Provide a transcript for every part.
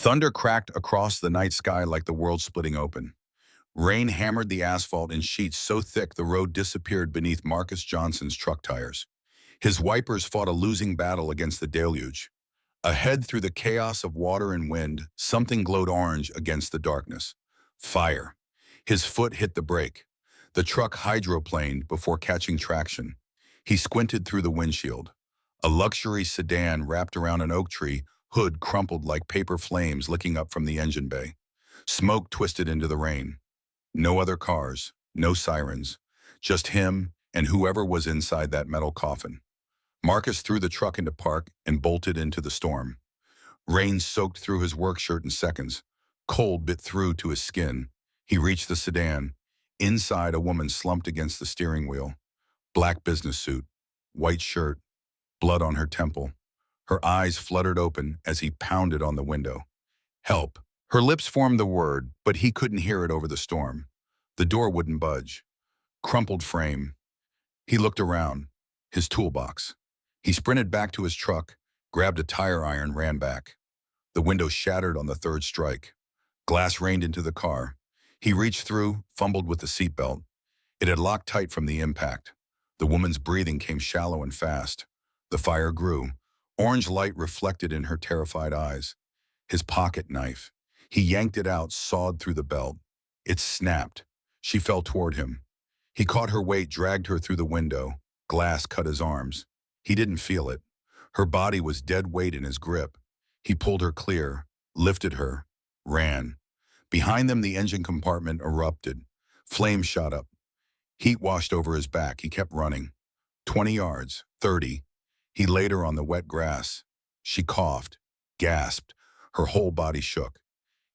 Thunder cracked across the night sky like the world splitting open. Rain hammered the asphalt in sheets so thick the road disappeared beneath Marcus Johnson's truck tires. His wipers fought a losing battle against the deluge. Ahead through the chaos of water and wind, something glowed orange against the darkness. Fire. His foot hit the brake. The truck hydroplaned before catching traction. He squinted through the windshield. A luxury sedan wrapped around an oak tree, hood crumpled like paper flames licking up from the engine bay. Smoke twisted into the rain. No other cars, no sirens, just him and whoever was inside that metal coffin. Marcus threw the truck into park and bolted into the storm. Rain soaked through his work shirt in seconds. Cold bit through to his skin. He reached the sedan. Inside, a woman slumped against the steering wheel. Black business suit, white shirt, blood on her temple. Her eyes fluttered open as he pounded on the window. Help. Her lips formed the word, but he couldn't hear it over the storm. The door wouldn't budge. Crumpled frame. He looked around. His toolbox. He sprinted back to his truck, grabbed a tire iron, ran back. The window shattered on the third strike. Glass rained into the car. He reached through, fumbled with the seatbelt. It had locked tight from the impact. The woman's breathing came shallow and fast. The fire grew. Orange light reflected in her terrified eyes. His pocket knife. He yanked it out, sawed through the belt. It snapped. She fell toward him. He caught her weight, dragged her through the window. Glass cut his arms. He didn't feel it. Her body was dead weight in his grip. He pulled her clear, lifted her, ran. Behind them, the engine compartment erupted. Flames shot up. Heat washed over his back. He kept running. 20 yards, 30. He laid her on the wet grass. She coughed, gasped. Her whole body shook.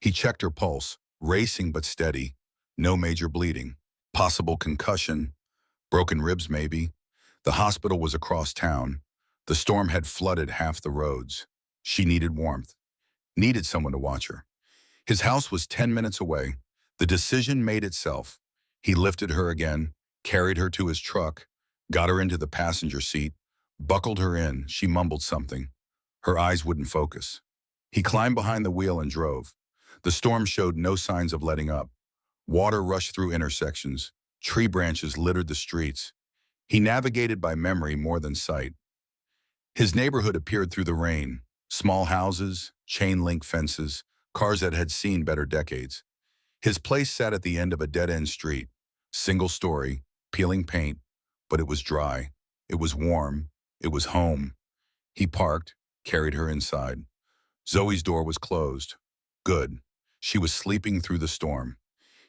He checked her pulse, racing but steady. No major bleeding. Possible concussion. Broken ribs, maybe. The hospital was across town. The storm had flooded half the roads. She needed warmth. Needed someone to watch her. His house was 10 minutes away. The decision made itself. He lifted her again, carried her to his truck, got her into the passenger seat, buckled her in. She mumbled something. Her eyes wouldn't focus. He climbed behind the wheel and drove. The storm showed no signs of letting up. Water rushed through intersections. Tree branches littered the streets. He navigated by memory more than sight. His neighborhood appeared through the rain. Small houses, chain-link fences, cars that had seen better decades. His place sat at the end of a dead-end street. Single story, peeling paint, but it was dry. It was warm. It was home. He parked, carried her inside. Zoe's door was closed. Good. She was sleeping through the storm.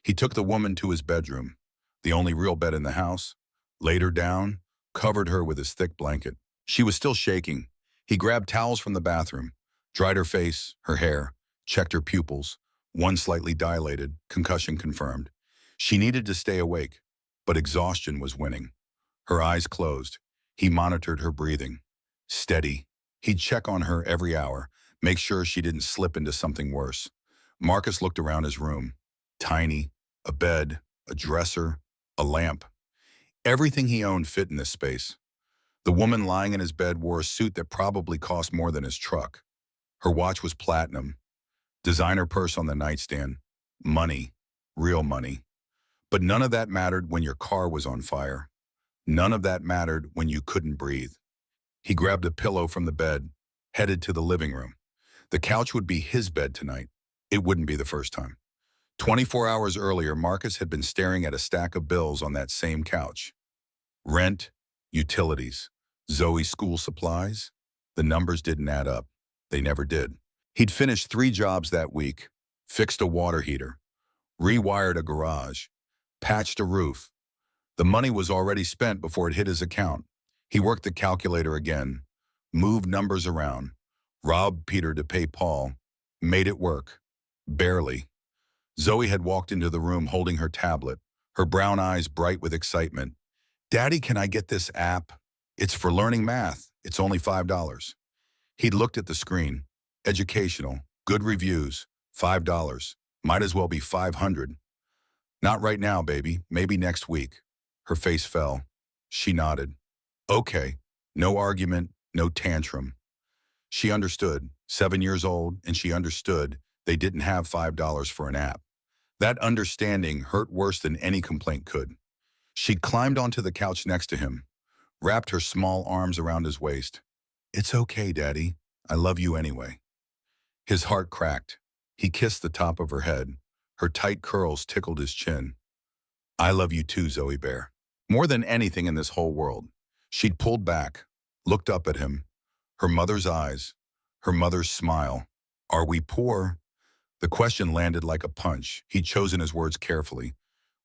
He took the woman to his bedroom, the only real bed in the house, laid her down, covered her with his thick blanket. She was still shaking. He grabbed towels from the bathroom, dried her face, her hair, checked her pupils, one slightly dilated, concussion confirmed. She needed to stay awake, but exhaustion was winning. Her eyes closed. He monitored her breathing. Steady. He'd check on her every hour, make sure she didn't slip into something worse. Marcus looked around his room. Tiny, a bed, a dresser, a lamp. Everything he owned fit in this space. The woman lying in his bed wore a suit that probably cost more than his truck. Her watch was platinum. Designer purse on the nightstand. Money. Real money. But none of that mattered when your car was on fire. None of that mattered when you couldn't breathe. He grabbed a pillow from the bed, headed to the living room. The couch would be his bed tonight. It wouldn't be the first time. 24 hours earlier, Marcus had been staring at a stack of bills on that same couch. Rent, utilities, Zoe's school supplies. The numbers didn't add up. They never did. He'd finished 3 jobs that week, fixed a water heater, rewired a garage, patched a roof. The money was already spent before it hit his account. He worked the calculator again, moved numbers around, robbed Peter to pay Paul, made it work. Barely. Zoe had walked into the room holding her tablet, her brown eyes bright with excitement. "Daddy, can I get this app? It's for learning math. It's only $5. He'd looked at the screen. Educational, good reviews, $5. Might as well be 500. "Not right now, baby. Maybe next week." Her face fell. She nodded. "Okay." No argument, no tantrum. She understood. 7 years old, and she understood. They didn't have $5 for an app. That understanding hurt worse than any complaint could. She climbed onto the couch next to him, wrapped her small arms around his waist. "It's okay, Daddy. I love you anyway." His heart cracked. He kissed the top of her head. Her tight curls tickled his chin. "I love you too, Zoe Bear. More than anything in this whole world." She'd pulled back, looked up at him. Her mother's eyes, her mother's smile. "Are we poor?" The question landed like a punch. He'd chosen his words carefully.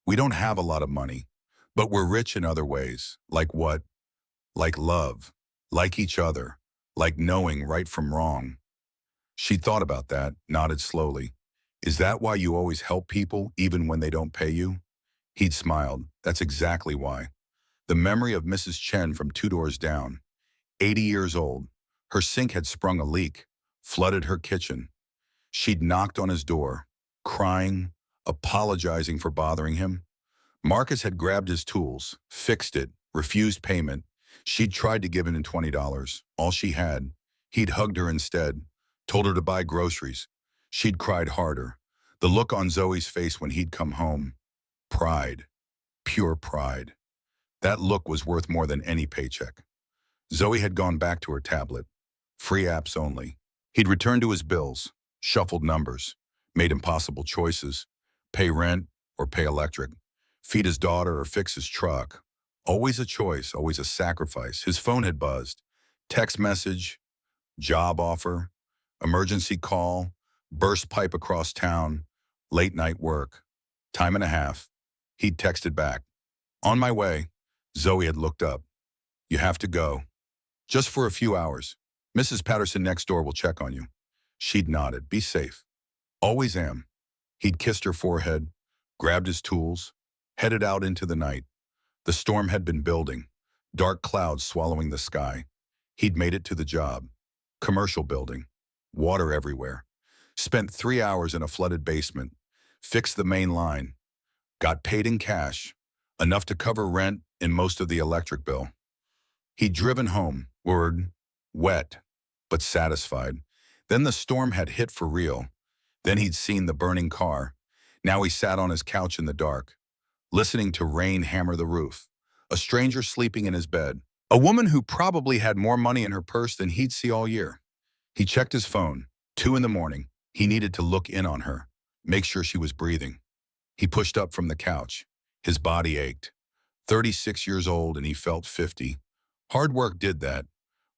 "We don't have a lot of money, but we're rich in other ways." "Like what?" "Like love, like each other, like knowing right from wrong." She thought about that, nodded slowly. "Is that why you always help people, even when they don't pay you?" He'd smiled. "That's exactly why." The memory of Mrs. Chen from two doors down, 80 years old. Her sink had sprung a leak, flooded her kitchen. She'd knocked on his door, crying, apologizing for bothering him. Marcus had grabbed his tools, fixed it, refused payment. She'd tried to give him $20, all she had. He'd hugged her instead, told her to buy groceries. She'd cried harder. The look on Zoe's face when he'd come home. Pride. Pure pride. That look was worth more than any paycheck. Zoe had gone back to her tablet. Free apps only. He'd returned to his bills, shuffled numbers, made impossible choices. Pay rent or pay electric. Feed his daughter or fix his truck. Always a choice, always a sacrifice. His phone had buzzed. Text message, job offer, emergency call, burst pipe across town, late night work. Time and a half. He'd texted back. "On my way." Zoe had looked up. "You have to go. Just for a few hours. Mrs. Patterson next door will check on you." She'd nodded. "Be safe." "Always am." He'd kissed her forehead, grabbed his tools, headed out into the night. The storm had been building, dark clouds swallowing the sky. He'd made it to the job. Commercial building. Water everywhere. Spent 3 hours in a flooded basement. Fixed the main line. Got paid in cash. Enough to cover rent and most of the electric bill. He'd driven home, worried, wet, but satisfied. Then the storm had hit for real. Then he'd seen the burning car. Now he sat on his couch in the dark, listening to rain hammer the roof. A stranger sleeping in his bed. A woman who probably had more money in her purse than he'd see all year. He checked his phone. 2 in the morning. He needed to look in on her, make sure she was breathing. He pushed up from the couch. His body ached. 36 years old and he felt 50. Hard work did that.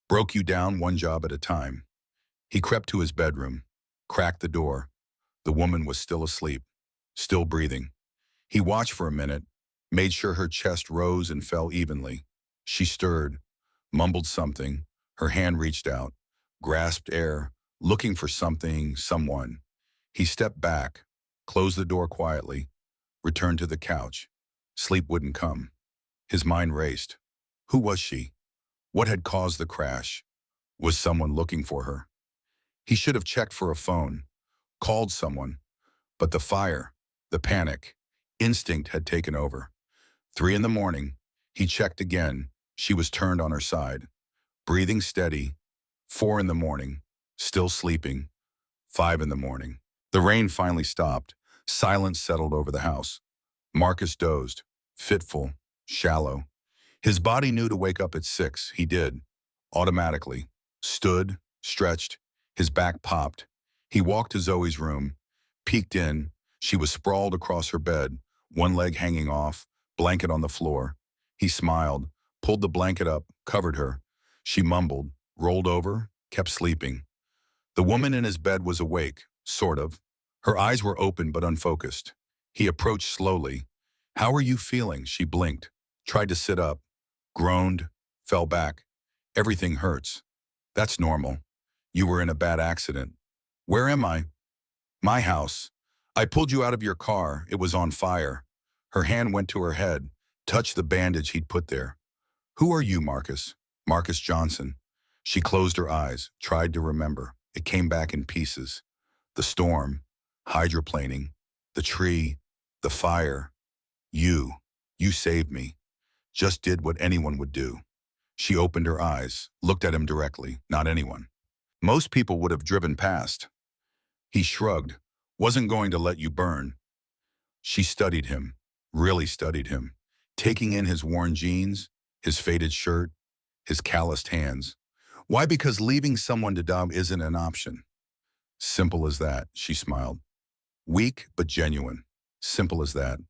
Broke you down one job at a time. He crept to his bedroom, cracked the door. The woman was still asleep, still breathing. He watched for a minute, made sure her chest rose and fell evenly. She stirred, mumbled something. Her hand reached out, grasped air, looking for something, someone. He stepped back, closed the door quietly, returned to the couch. Sleep wouldn't come. His mind raced. Who was she? What had caused the crash? Was someone looking for her? He should have checked for a phone, called someone, but the fire, the panic, instinct had taken over. 3 in the morning, he checked again. She was turned on her side, breathing steady. 4 in the morning, still sleeping. 5 in the morning. The rain finally stopped. Silence settled over the house. Marcus dozed, fitful, shallow. His body knew to wake up at 6. He did, automatically. Stood, stretched, his back popped. He walked to Zoe's room, peeked in. She was sprawled across her bed, one leg hanging off, blanket on the floor. He smiled, pulled the blanket up, covered her. She mumbled, rolled over, kept sleeping. The woman in his bed was awake, sort of. Her eyes were open but unfocused. He approached slowly. "How are you feeling?" She blinked, tried to sit up, groaned, fell back. "Everything hurts." "That's normal. You were in a bad accident." "Where am I?" "My house. I pulled you out of your car. It was on fire." Her hand went to her head, touched the bandage he'd put there. "Who are you, Marcus?" "Marcus Johnson." She closed her eyes, tried to remember. It came back in pieces. The storm, hydroplaning, the tree, the fire. You saved me. Just did what anyone would do. She opened her eyes, looked at him directly, not anyone. Most people would have driven past. He shrugged. Wasn't going to let you burn. She studied him, really studied him, taking in his worn jeans, his faded shirt, his calloused hands. Why? Because leaving someone to die isn't an option. Simple as that, she smiled. Weak, but genuine. Simple as that.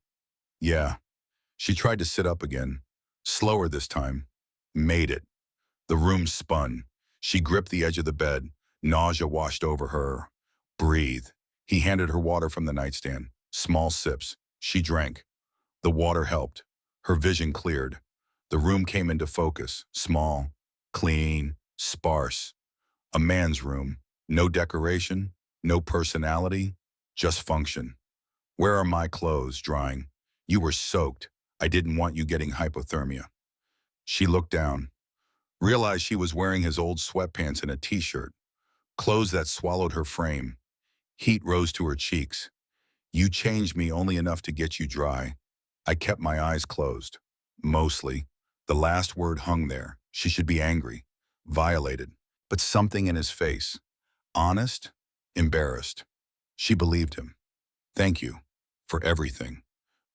Yeah. She tried to sit up again. Slower this time. Made it. The room spun. She gripped the edge of the bed. Nausea washed over her. Breathe. He handed her water from the nightstand. Small sips. She drank. The water helped. Her vision cleared. The room came into focus. Small, clean, sparse. A man's room. No decoration, no personality, just function. Where are my clothes? Drying. You were soaked. I didn't want you getting hypothermia. She looked down, realized she was wearing his old sweatpants and a t-shirt, clothes that swallowed her frame. Heat rose to her cheeks. You changed me only enough to get you dry. I kept my eyes closed. Mostly. The last word hung there. She should be angry, violated, but something in his face. Honest, embarrassed. She believed him. Thank you for everything.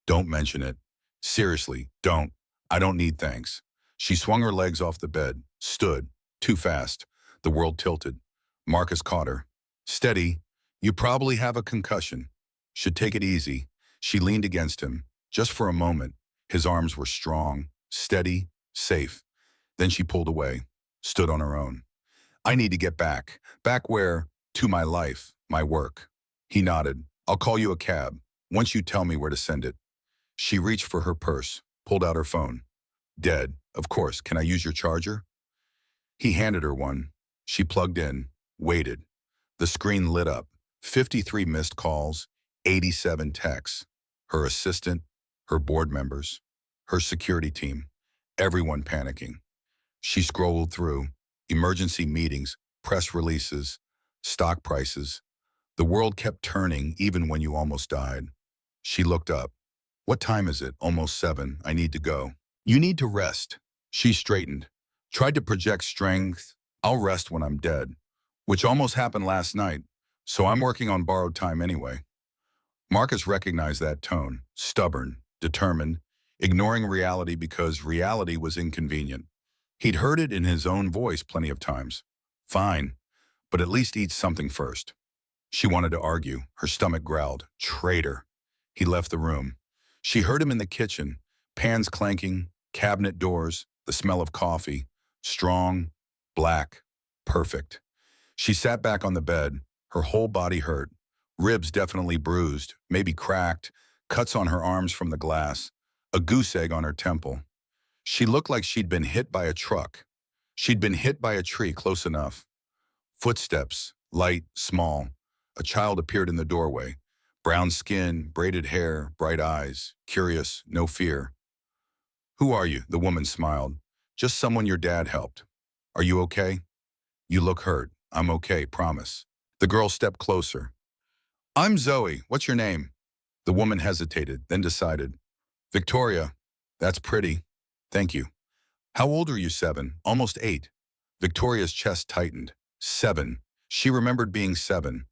Don't mention it. Seriously, don't. I don't need thanks. She swung her legs off the bed, stood, too fast. The world tilted. Marcus caught her. Steady. You probably have a concussion. Should take it easy. She leaned against him, just for a moment. His arms were strong, steady, safe. Then she pulled away, stood on her own. I need to get back. Back where? To my life, my work. He nodded. I'll call you a cab, once you tell me where to send it. She reached for her purse, pulled out her phone. Dead. Of course. Can I use your charger? He handed her one. She plugged in, waited. The screen lit up. 53 missed calls, 87 texts. Her assistant, her board members, her security team, everyone panicking. She scrolled through. Emergency meetings, press releases, stock prices. The world kept turning even when you almost died. She looked up. What time is it? Almost 7. I need to go. You need to rest. She straightened. Tried to project strength. I'll rest when I'm dead. Which almost happened last night. So I'm working on borrowed time anyway. Marcus recognized that tone. Stubborn, determined, ignoring reality because reality was inconvenient. He'd heard it in his own voice plenty of times. Fine, but at least eat something first. She wanted to argue. Her stomach growled. Traitor. He left the room. She heard him in the kitchen, pans clanking, cabinet doors, the smell of coffee. Strong, black, perfect. She sat back on the bed. Her whole body hurt. Ribs definitely bruised, maybe cracked, cuts on her arms from the glass, a goose egg on her temple. She looked like she'd been hit by a truck. She'd been hit by a tree close enough. Footsteps, light, small. A child appeared in the doorway. Brown skin, braided hair, bright eyes, curious, no fear. Who are you? The woman smiled. Just someone your dad helped. Are you okay? You look hurt. I'm okay, promise. The girl stepped closer. I'm Zoe. What's your name? The woman hesitated, then decided. Victoria. That's pretty. Thank you. How old are you? 7, almost 8. Victoria's chest tightened. 7. She remembered being 7.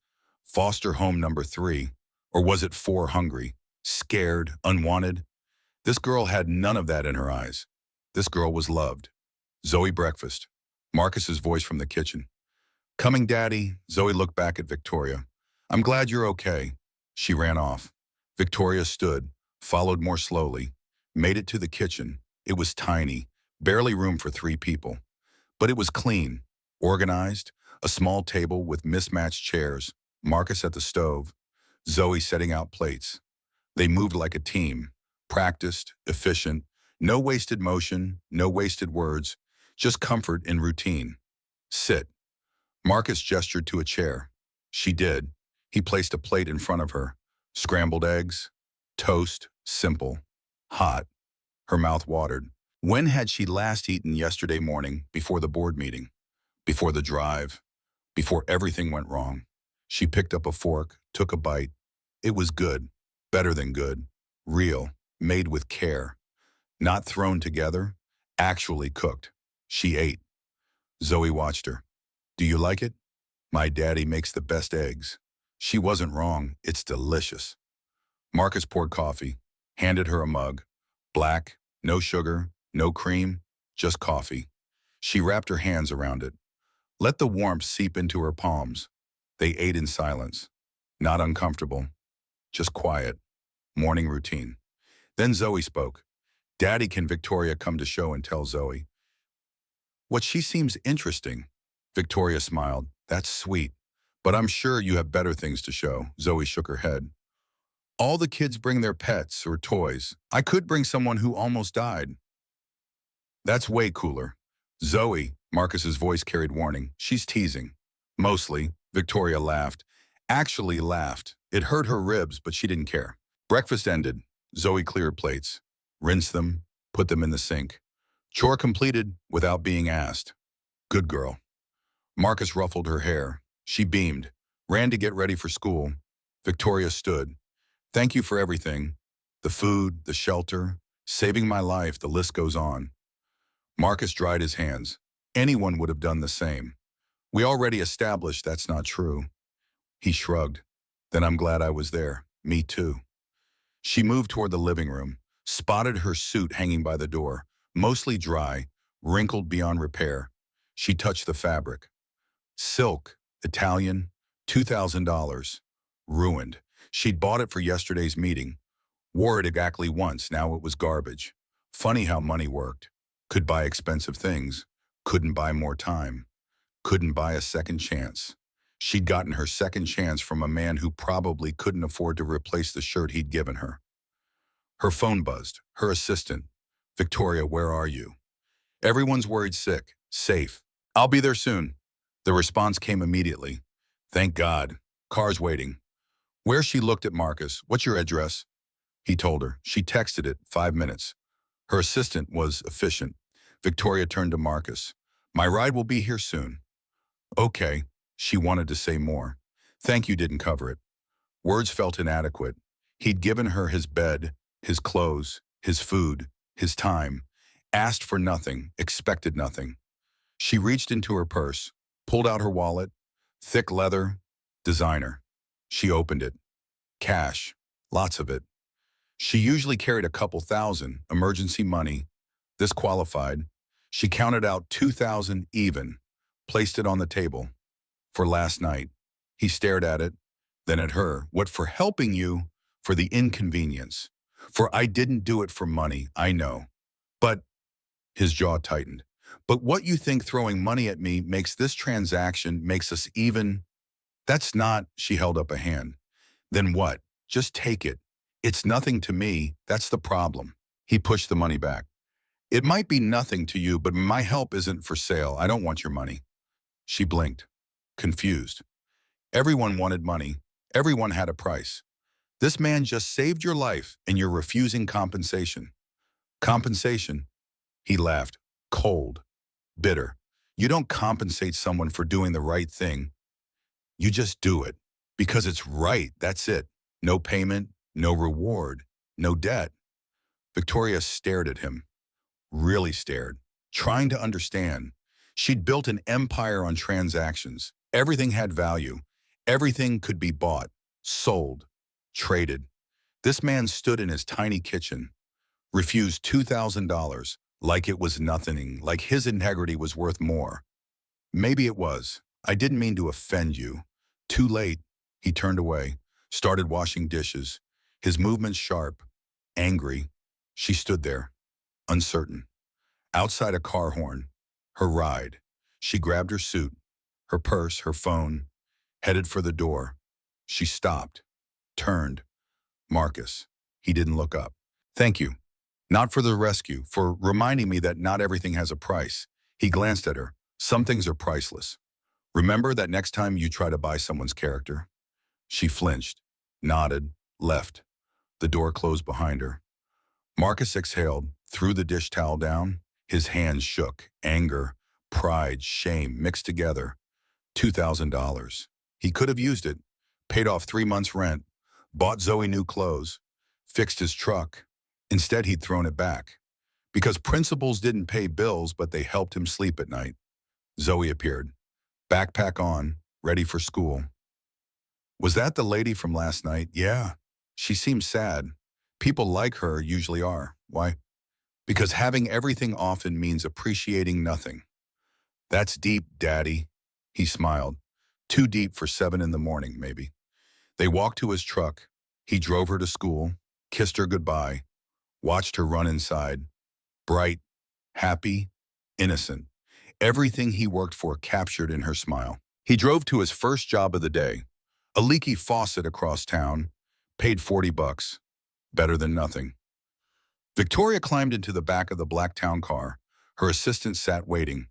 Foster home number 3. Or was it 4 hungry? Scared, unwanted? This girl had none of that in her eyes. This girl was loved. Zoe breakfast. Marcus's voice from the kitchen. Coming, Daddy. Zoe looked back at Victoria. I'm glad you're okay. She ran off. Victoria stood, followed more slowly, made it to the kitchen. It was tiny, barely room for 3 people. But it was clean, organized, a small table with mismatched chairs, Marcus at the stove, Zoe setting out plates. They moved like a team, practiced, efficient, no wasted motion, no wasted words, just comfort in routine. Sit. Marcus gestured to a chair. She did. He placed a plate in front of her. Scrambled eggs, toast, simple, hot. Her mouth watered. When had she last eaten? Yesterday morning, before the board meeting, before the drive, before everything went wrong. She picked up a fork, took a bite. It was good, better than good, real, made with care. Not thrown together, actually cooked. She ate. Zoe watched her. Do you like it? My daddy makes the best eggs. She wasn't wrong. It's delicious. Marcus poured coffee, handed her a mug. Black, no sugar, no cream, just coffee. She wrapped her hands around it. Let the warmth seep into her palms. They ate in silence. Not uncomfortable, just quiet. Morning routine. Then Zoe spoke. Daddy, can Victoria come to show and tell Zoe? What she seems interesting. Victoria smiled. That's sweet. But I'm sure you have better things to show. Zoe shook her head. All the kids bring their pets or toys. I could bring someone who almost died. That's way cooler. Zoe, Marcus's voice carried warning. She's teasing. Mostly, Victoria laughed. Actually laughed. It hurt her ribs, but she didn't care. Breakfast ended. Zoe cleared plates. Rinsed them. Put them in the sink. Chore completed without being asked. Good girl. Marcus ruffled her hair. She beamed. Ran to get ready for school. Victoria stood. Thank you for everything. The food, the shelter, saving my life, the list goes on. Marcus dried his hands. Anyone would have done the same. We already established that's not true. He shrugged. Then I'm glad I was there. Me too. She moved toward the living room, spotted her suit hanging by the door, mostly dry, wrinkled beyond repair. She touched the fabric. Silk, Italian, $2,000. Ruined. She'd bought it for yesterday's meeting. Wore it exactly once, now it was garbage. Funny how money worked. Could buy expensive things. Couldn't buy more time. Couldn't buy a second chance. She'd gotten her second chance from a man who probably couldn't afford to replace the shirt he'd given her. Her phone buzzed. Her assistant. Victoria, where are you? Everyone's worried sick. Safe. I'll be there soon. The response came immediately. Thank God. Car's waiting. Where she looked at Marcus. What's your address? He told her. She texted it. 5 minutes. Her assistant was efficient. Victoria turned to Marcus. My ride will be here soon. Okay. She wanted to say more. Thank you didn't cover it. Words felt inadequate. He'd given her his bed, his clothes, his food, his time. Asked for nothing, expected nothing. She reached into her purse, pulled out her wallet. Thick leather, designer. She opened it. Cash. Lots of it. She usually carried a couple thousand, emergency money. This qualified. She counted out 2,000 even, placed it on the table. For last night. He stared at it, then at her. What for helping you? For the inconvenience. For I didn't do it for money, I know. But, his jaw tightened. But what you think throwing money at me makes this transaction, makes us even? That's not, she held up a hand. Then what? Just take it. It's nothing to me, that's the problem. He pushed the money back. It might be nothing to you, but my help isn't for sale. I don't want your money. She blinked, confused. Everyone wanted money. Everyone had a price. This man just saved your life, and you're refusing compensation. Compensation? He laughed, cold, bitter. You don't compensate someone for doing the right thing. You just do it. Because it's right, that's it. No payment, no reward, no debt. Victoria stared at him. Really stared, trying to understand. She'd built an empire on transactions. Everything had value. Everything could be bought, sold, traded. This man stood in his tiny kitchen, refused $2,000 like it was nothing, like his integrity was worth more. Maybe it was. I didn't mean to offend you. Too late. He turned away, started washing dishes, his movements sharp, angry. She stood there, uncertain. Outside a car horn, her ride. She grabbed her suit, her purse, her phone, headed for the door. She stopped, turned. Marcus. He didn't look up. Thank you. Not for the rescue, for reminding me that not everything has a price. He glanced at her. Some things are priceless. Remember that next time you try to buy someone's character? She flinched, nodded, left. The door closed behind her. Marcus exhaled, threw the dish towel down. His hands shook, anger, pride, shame mixed together. $2,000. He could have used it, paid off 3 months' rent, bought Zoe new clothes, fixed his truck. Instead, he'd thrown it back. Because principles didn't pay bills, but they helped him sleep at night. Zoe appeared, backpack on, ready for school. Was that the lady from last night? Yeah. She seems sad. People like her usually are. Why? Because having everything often means appreciating nothing. That's deep, Daddy. He smiled. Too deep for 7 in the morning, maybe. They walked to his truck. He drove her to school, kissed her goodbye, watched her run inside. Bright, happy, innocent. Everything he worked for captured in her smile. He drove to his first job of the day. A leaky faucet across town. Paid 40 bucks. Better than nothing. Victoria climbed into the back of the black town car. Her assistant sat waiting.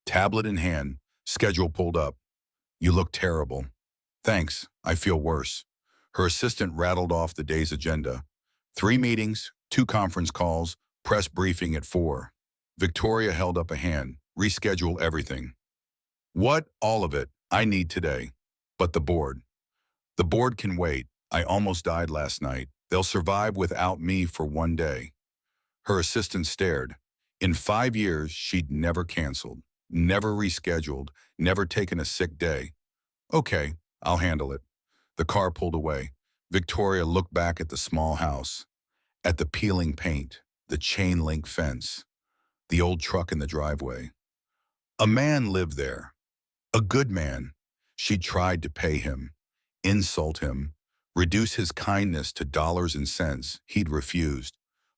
Tablet in hand. Schedule pulled up. You look terrible. Thanks, I feel worse. Her assistant rattled off the day's agenda. 3 meetings, 2 conference calls, press briefing at 4. Victoria held up a hand. Reschedule everything. What? All of it. I need today. But the board. The board can wait. I almost died last night. They'll survive without me for 1 day. Her assistant stared. In 5 years, she'd never canceled, never rescheduled, never taken a sick day. Okay, I'll handle it. The car pulled away. Victoria looked back at the small house, at the peeling paint, the chain link fence, the old truck in the driveway. A man lived there, a good man. She tried to pay him, insult him, reduce his kindness to dollars and cents. He'd refused,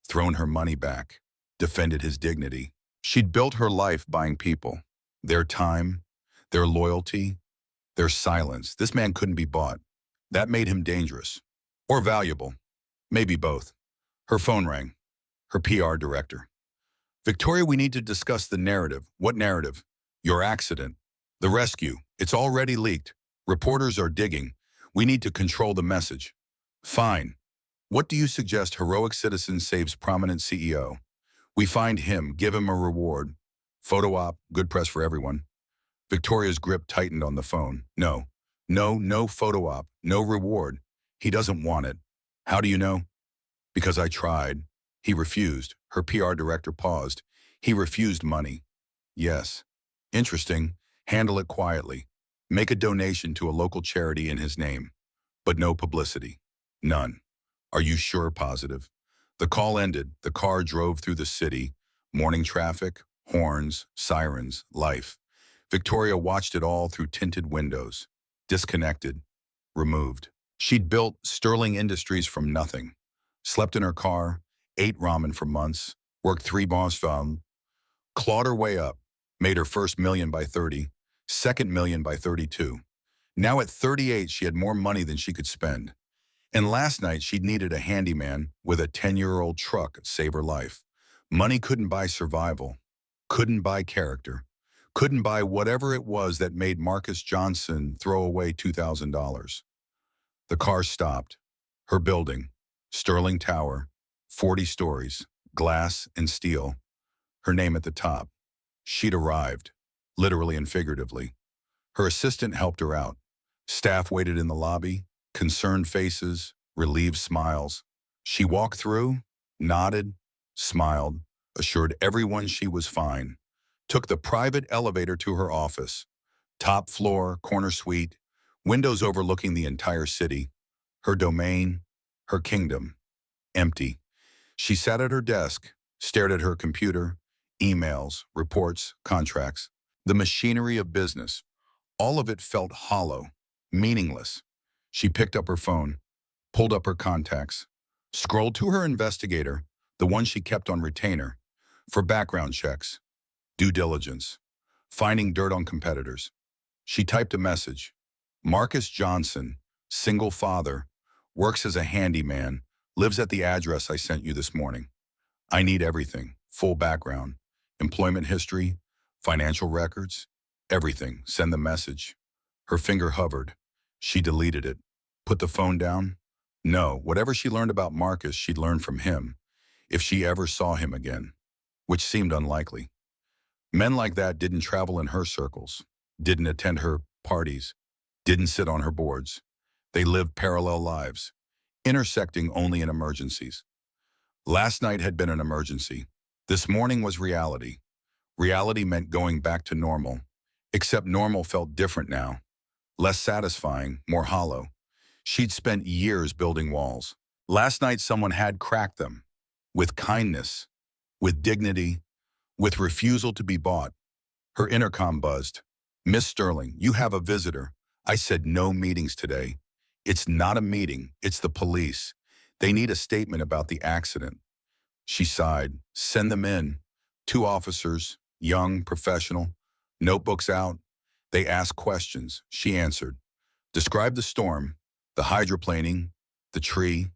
thrown her money back, defended his dignity. She'd built her life buying people, their time, their loyalty, their silence. This man couldn't be bought. That made him dangerous. Or valuable. Maybe both. Her phone rang. Her PR director. Victoria, we need to discuss the narrative. What narrative? Your accident. The rescue. It's already leaked. Reporters are digging. We need to control the message. Fine. What do you suggest heroic citizen saves prominent CEO? We find him, give him a reward. Photo op, good press for everyone. Victoria's grip tightened on the phone. No photo op, no reward. He doesn't want it. How do you know? Because I tried. He refused. Her PR director paused. He refused money. Yes. Interesting. Handle it quietly. Make a donation to a local charity in his name. But no publicity. None. Are you sure? Positive. The call ended. The car drove through the city. Morning traffic, horns, sirens, life. Victoria watched it all through tinted windows. Disconnected. Removed. She'd built Sterling Industries from nothing. Slept in her car, ate ramen for months, worked 3 boss jobs, clawed her way up, made her first million by 30, second million by 32. Now at 38, she had more money than she could spend. And last night, she'd needed a handyman with a 10-year-old truck to save her life. Money couldn't buy survival, couldn't buy character, couldn't buy whatever it was that made Marcus Johnson throw away $2,000. The car stopped. Her building, Sterling Tower, 40 stories, glass and steel. Her name at the top. She'd arrived, literally and figuratively. Her assistant helped her out. Staff waited in the lobby, concerned faces, relieved smiles. She walked through, nodded, smiled, assured everyone she was fine. Took the private elevator to her office. Top floor, corner suite, windows overlooking the entire city. Her domain, her kingdom, empty. She sat at her desk, stared at her computer, emails, reports, contracts. The machinery of business. All of it felt hollow, meaningless. She picked up her phone, pulled up her contacts, scrolled to her investigator, the one she kept on retainer, for background checks, due diligence, finding dirt on competitors. She typed a message. Marcus Johnson, single father, works as a handyman, lives at the address I sent you this morning. I need everything, full background, employment history, financial records, everything. Send the message. Her finger hovered. She deleted it. Put the phone down. No, whatever she learned about Marcus, she'd learn from him, if she ever saw him again, which seemed unlikely. Men like that didn't travel in her circles, didn't attend her parties, didn't sit on her boards. They lived parallel lives, intersecting only in emergencies. Last night had been an emergency. This morning was reality. Reality meant going back to normal, except normal felt different now, less satisfying, more hollow. She'd spent years building walls. Last night someone had cracked them. With kindness, with dignity, with refusal to be bought. Her intercom buzzed. "Miss Sterling, you have a visitor." I said no meetings today. "It's not a meeting, it's the police. They need a statement about the accident." She sighed. "Send them in." Two officers, young, professional, notebooks out. They asked questions. She answered. Describe the storm, the hydroplaning, the tree,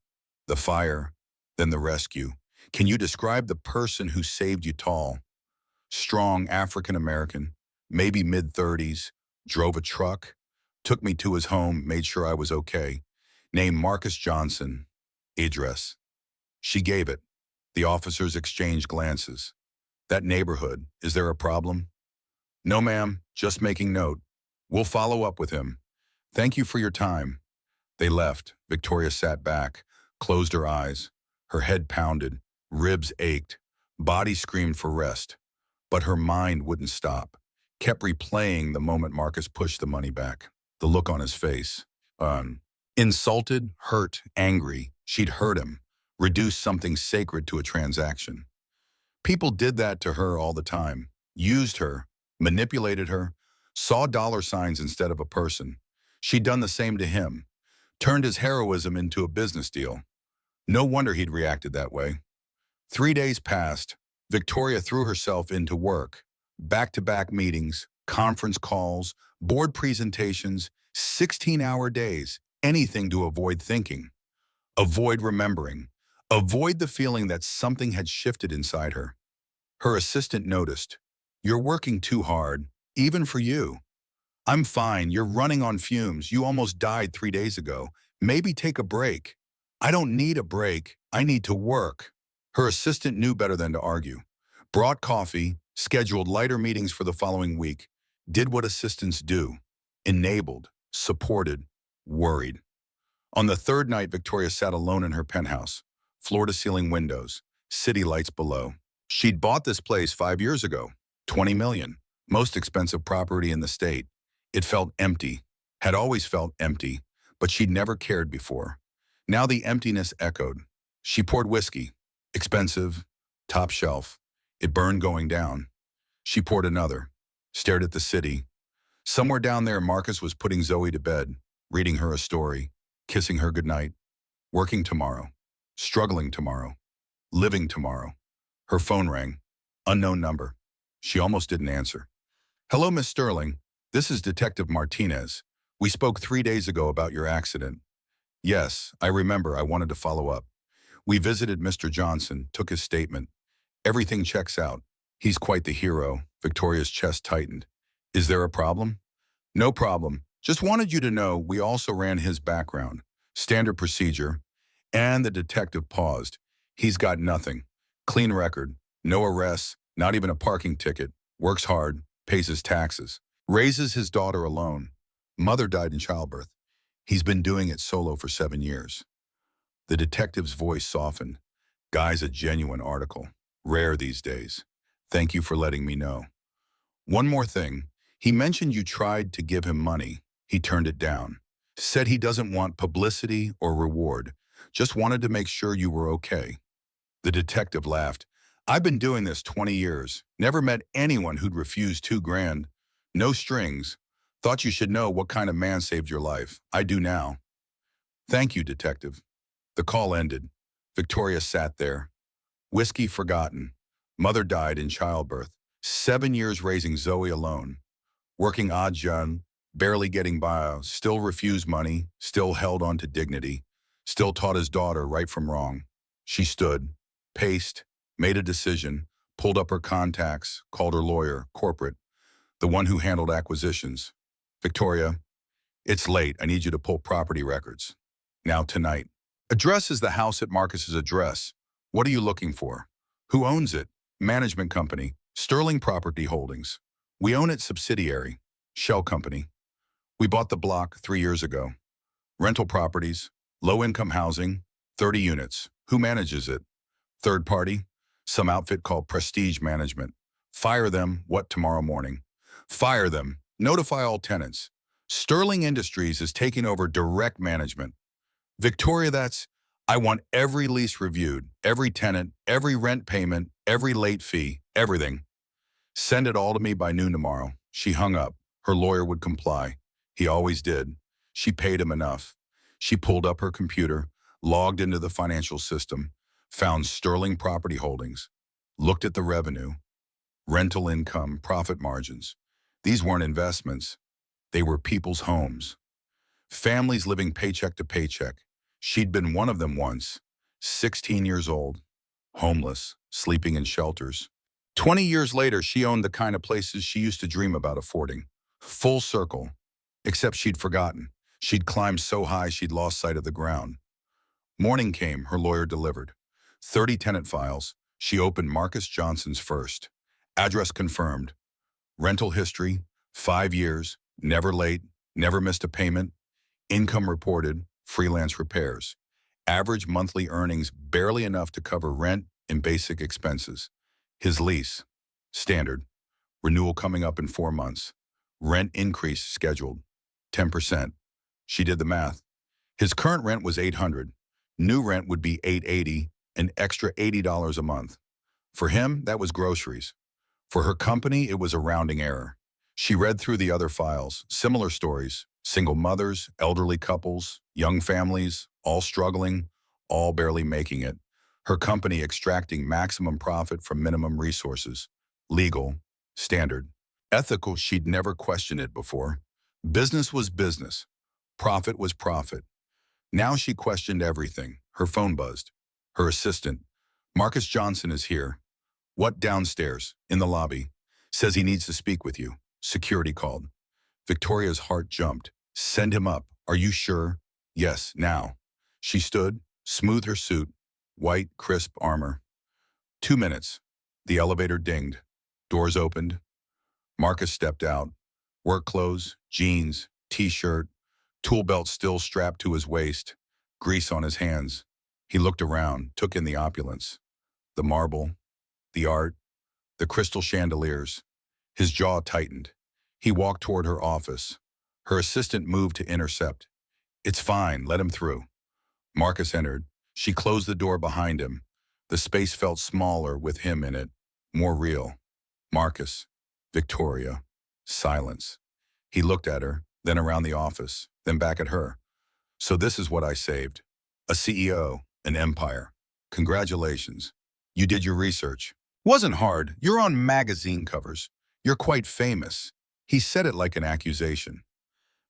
the fire, then the rescue. Can you describe the person who saved you? Tall, strong African-American, maybe mid-30s, drove a truck, took me to his home, made sure I was okay. Name Marcus Johnson. Address. She gave it. The officers exchanged glances. That neighborhood, is there a problem? No, ma'am, just making note. We'll follow up with him. Thank you for your time. They left. Victoria sat back, closed her eyes. Her head pounded, ribs ached, body screamed for rest. But her mind wouldn't stop, kept replaying the moment Marcus pushed the money back, the look on his face. Insulted, hurt, angry. She'd hurt him, reduced something sacred to a transaction. People did that to her all the time, used her, manipulated her, saw dollar signs instead of a person. She'd done the same to him, turned his heroism into a business deal. No wonder he'd reacted that way. 3 days passed. Victoria threw herself into work. Back-to-back meetings, conference calls, board presentations, 16-hour days, anything to avoid thinking, avoid remembering, avoid the feeling that something had shifted inside her. Her assistant noticed, "You're working too hard, even for you." "I'm fine, you're running on fumes, you almost died 3 days ago. Maybe take a break." "I don't need a break, I need to work." Her assistant knew better than to argue. Brought coffee, scheduled lighter meetings for the following week, did what assistants do. Enabled, supported, worried. On the third night, Victoria sat alone in her penthouse. Floor-to-ceiling windows, city lights below. She'd bought this place 5 years ago, $20 million, most expensive property in the state. It felt empty, had always felt empty, but she'd never cared before. Now the emptiness echoed. She poured whiskey, expensive, top shelf. It burned going down. She poured another, stared at the city. Somewhere down there, Marcus was putting Zoe to bed, reading her a story, kissing her goodnight, working tomorrow, struggling tomorrow, living tomorrow. Her phone rang. Unknown number. She almost didn't answer. "Hello, Miss Sterling. This is Detective Martinez. We spoke 3 days ago about your accident." "Yes, I remember. I wanted to follow up. We visited Mr. Johnson, took his statement. Everything checks out. He's quite the hero." Victoria's chest tightened. "Is there a problem?" "No problem. Just wanted you to know we also ran his background. Standard procedure." And the detective paused. "He's got nothing. Clean record. No arrests, not even a parking ticket. Works hard, pays his taxes. Raises his daughter alone. Mother died in childbirth. He's been doing it solo for 7 years." The detective's voice softened. "Guy's a genuine article. Rare these days. Thank you for letting me know. One more thing. He mentioned you tried to give him money. He turned it down. Said he doesn't want publicity or reward. Just wanted to make sure you were okay." The detective laughed. "I've been doing this 20 years. Never met anyone who'd refuse 2 grand. No strings. Thought you should know what kind of man saved your life. I do now." "Thank you, detective." The call ended. Victoria sat there. Whiskey forgotten. Mother died in childbirth. 7 years raising Zoe alone. Working odd job, barely getting by, still refused money, still held on to dignity, still taught his daughter right from wrong. She stood, paced, made a decision, pulled up her contacts, called her lawyer, corporate, the one who handled acquisitions. "Victoria, it's late. I need you to pull property records. Now tonight." "Address is the house at Marcus's address. What are you looking for?" "Who owns it?" "Management company. Sterling Property Holdings. We own its subsidiary. Shell company. We bought the block 3 years ago. Rental properties. Low-income housing. 30 units. Who manages it?" "Third party. Some outfit called Prestige Management." "Fire them. What, tomorrow morning?" "Fire them. Notify all tenants. Sterling Industries is taking over direct management. Victoria, I want every lease reviewed, every tenant, every rent payment, every late fee, everything. Send it all to me by noon tomorrow. She hung up. Her lawyer would comply. He always did. She paid him enough. She pulled up her computer, logged into the financial system, found Sterling Property Holdings, looked at the revenue, rental income, profit margins. These weren't investments. They were people's homes. Families living paycheck to paycheck. She'd been one of them once, 16 years old, homeless, sleeping in shelters. 20 years later, she owned the kind of places she used to dream about affording. Full circle. Except she'd forgotten. She'd climbed so high she'd lost sight of the ground. Morning came, her lawyer delivered. 30 tenant files. She opened Marcus Johnson's first. Address confirmed. Rental history, 5 years, never late, never missed a payment. Income reported, freelance repairs. Average monthly earnings barely enough to cover rent and basic expenses. His lease, standard. Renewal coming up in 4 months. Rent increase scheduled, 10%. She did the math. His current rent was $800. New rent would be $880, an extra $80 a month. For him, that was groceries. For her company, it was a rounding error. She read through the other files, similar stories, single mothers, elderly couples, young families, all struggling, all barely making it. Her company extracting maximum profit from minimum resources. Legal, standard. Ethical, she'd never questioned it before. Business was business. Profit was profit. Now she questioned everything. Her phone buzzed. Her assistant, Marcus Johnson, is here. What? Downstairs, in the lobby. Says he needs to speak with you. Security called. Victoria's heart jumped. Send him up. Are you sure? Yes, now. She stood, smoothed her suit, white, crisp armor. 2 minutes. The elevator dinged. Doors opened. Marcus stepped out. Work clothes, jeans, t-shirt, tool belt still strapped to his waist, grease on his hands. He looked around, took in the opulence. The marble, the art, the crystal chandeliers. His jaw tightened. He walked toward her office. Her assistant moved to intercept. It's fine, let him through. Marcus entered. She closed the door behind him. The space felt smaller with him in it, more real. Marcus, Victoria, silence. He looked at her, then around the office, then back at her. So this is what I saved. A CEO, an empire. Congratulations. You did your research. Wasn't hard. You're on magazine covers. You're quite famous. He said it like an accusation.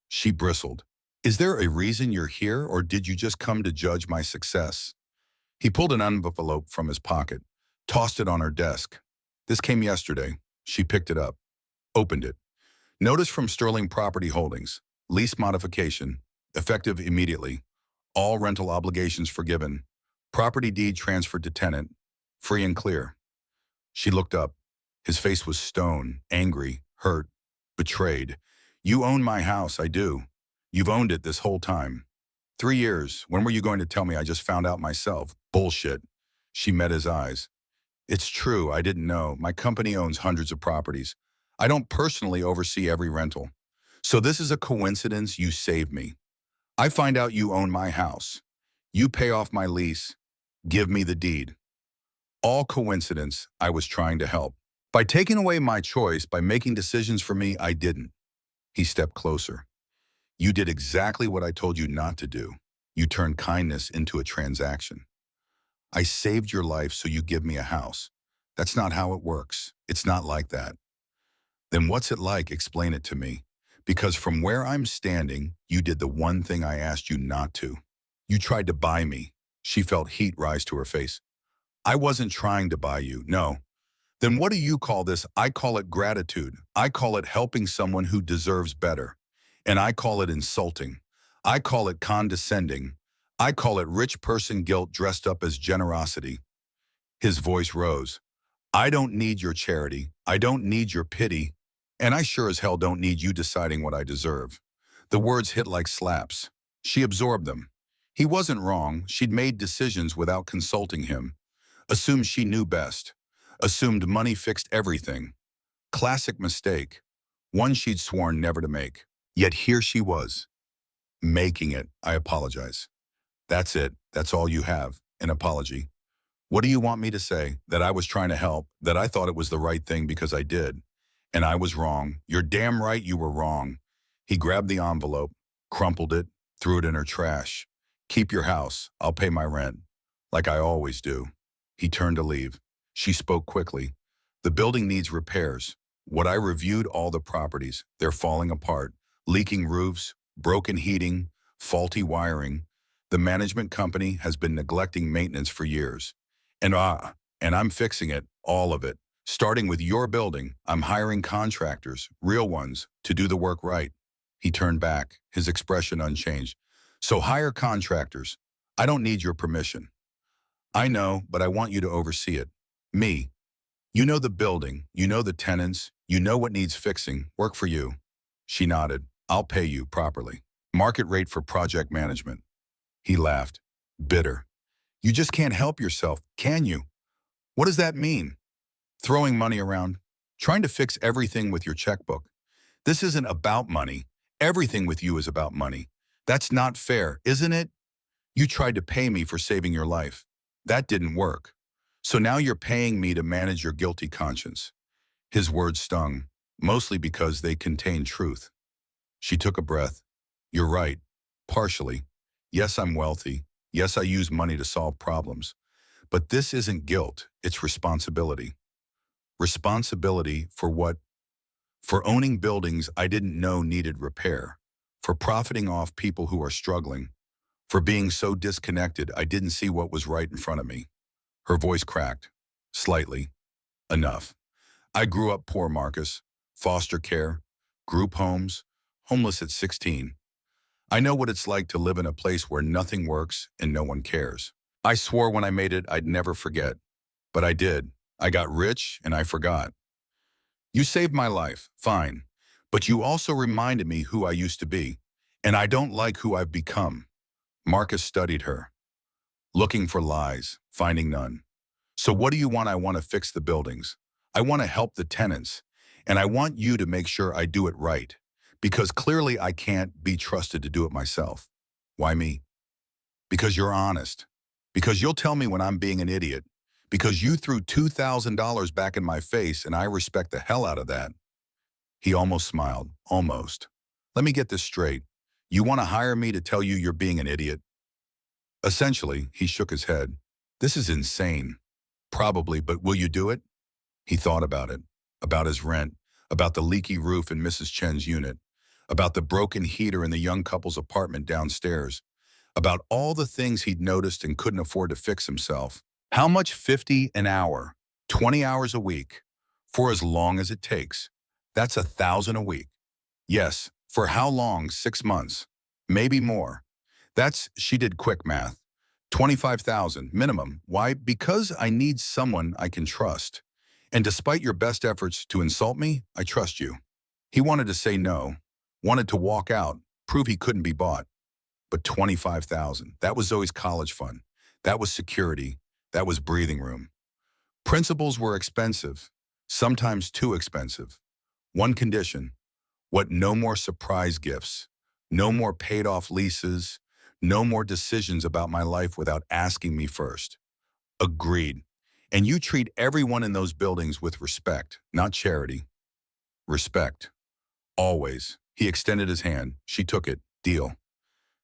She bristled. Is there a reason you're here, or did you just come to judge my success? He pulled an envelope from his pocket, tossed it on her desk. This came yesterday. She picked it up, opened it. Notice from Sterling Property Holdings. Lease modification, effective immediately. All rental obligations forgiven. Property deed transferred to tenant, free and clear. She looked up. His face was stone, angry, hurt, betrayed. You own my house, I do. You've owned it this whole time. 3 years. When were you going to tell me I just found out myself? Bullshit. She met his eyes. It's true, I didn't know. My company owns hundreds of properties. I don't personally oversee every rental. So this is a coincidence you saved me. I find out you own my house. You pay off my lease. Give me the deed. All coincidence. I was trying to help. By taking away my choice, by making decisions for me, I didn't. He stepped closer. You did exactly what I told you not to do. You turned kindness into a transaction. I saved your life so you give me a house. That's not how it works. It's not like that. Then what's it like? Explain it to me. Because from where I'm standing, you did the one thing I asked you not to. You tried to buy me. She felt heat rise to her face. I wasn't trying to buy you, no. Then what do you call this? I call it gratitude. I call it helping someone who deserves better. And I call it insulting. I call it condescending. I call it rich person guilt dressed up as generosity. His voice rose. I don't need your charity. I don't need your pity. And I sure as hell don't need you deciding what I deserve. The words hit like slaps. She absorbed them. He wasn't wrong. She'd made decisions without consulting him. Assumed she knew best. Assumed money fixed everything. Classic mistake. One she'd sworn never to make. Yet here she was, making it. I apologize. That's it. That's all you have, an apology. What do you want me to say? That I was trying to help, that I thought it was the right thing because I did. And I was wrong. You're damn right you were wrong. He grabbed the envelope, crumpled it, threw it in her trash. Keep your house. I'll pay my rent. Like I always do. He turned to leave. She spoke quickly. The building needs repairs. What I reviewed all the properties. They're falling apart. Leaking roofs, broken heating, faulty wiring. The management company has been neglecting maintenance for years. And and I'm fixing it, all of it. Starting with your building, I'm hiring contractors, real ones, to do the work right. He turned back, his expression unchanged. So hire contractors. I don't need your permission. I know, but I want you to oversee it. Me. You know the building, you know the tenants, you know what needs fixing. Work for you. She nodded. I'll pay you properly. Market rate for project management. He laughed, bitter. You just can't help yourself, can you? What does that mean? Throwing money around, trying to fix everything with your checkbook. This isn't about money. Everything with you is about money. That's not fair, isn't it? You tried to pay me for saving your life. That didn't work. So now you're paying me to manage your guilty conscience. His words stung, mostly because they contained truth. She took a breath. You're right. Partially. Yes, I'm wealthy. Yes, I use money to solve problems. But this isn't guilt. It's responsibility. Responsibility for what? For owning buildings I didn't know needed repair. For profiting off people who are struggling. For being so disconnected I didn't see what was right in front of me. Her voice cracked. Slightly. Enough. I grew up poor, Marcus. Foster care. Group homes. Homeless at 16. I know what it's like to live in a place where nothing works and no one cares. I swore when I made it I'd never forget. But I did. I got rich and I forgot. You saved my life, fine. But you also reminded me who I used to be. And I don't like who I've become. Marcus studied her, looking for lies, finding none. So what do you want? I want to fix the buildings. I want to help the tenants. And I want you to make sure I do it right. Because clearly I can't be trusted to do it myself. Why me? Because you're honest. Because you'll tell me when I'm being an idiot. Because you threw $2,000 back in my face and I respect the hell out of that. He almost smiled. Almost. Let me get this straight. You want to hire me to tell you you're being an idiot? Essentially, he shook his head. This is insane. Probably, but will you do it? He thought about it. About his rent. About the leaky roof in Mrs. Chen's unit. About the broken heater in the young couple's apartment downstairs. About all the things he'd noticed and couldn't afford to fix himself. How much? 50 an hour. 20 hours a week. For as long as it takes. That's 1,000 a week. Yes, for how long? 6 months. Maybe more. She did quick math. 25,000 minimum. Why? Because I need someone I can trust. And despite your best efforts to insult me, I trust you. He wanted to say no. Wanted to walk out. Prove he couldn't be bought. But 25,000. That was Zoe's college fund. That was security. That was breathing room. Principals were expensive. Sometimes too expensive. One condition. What? No more surprise gifts. No more paid-off leases. No more decisions about my life without asking me first. Agreed. And you treat everyone in those buildings with respect, not charity. Respect. Always. He extended his hand. She took it. Deal.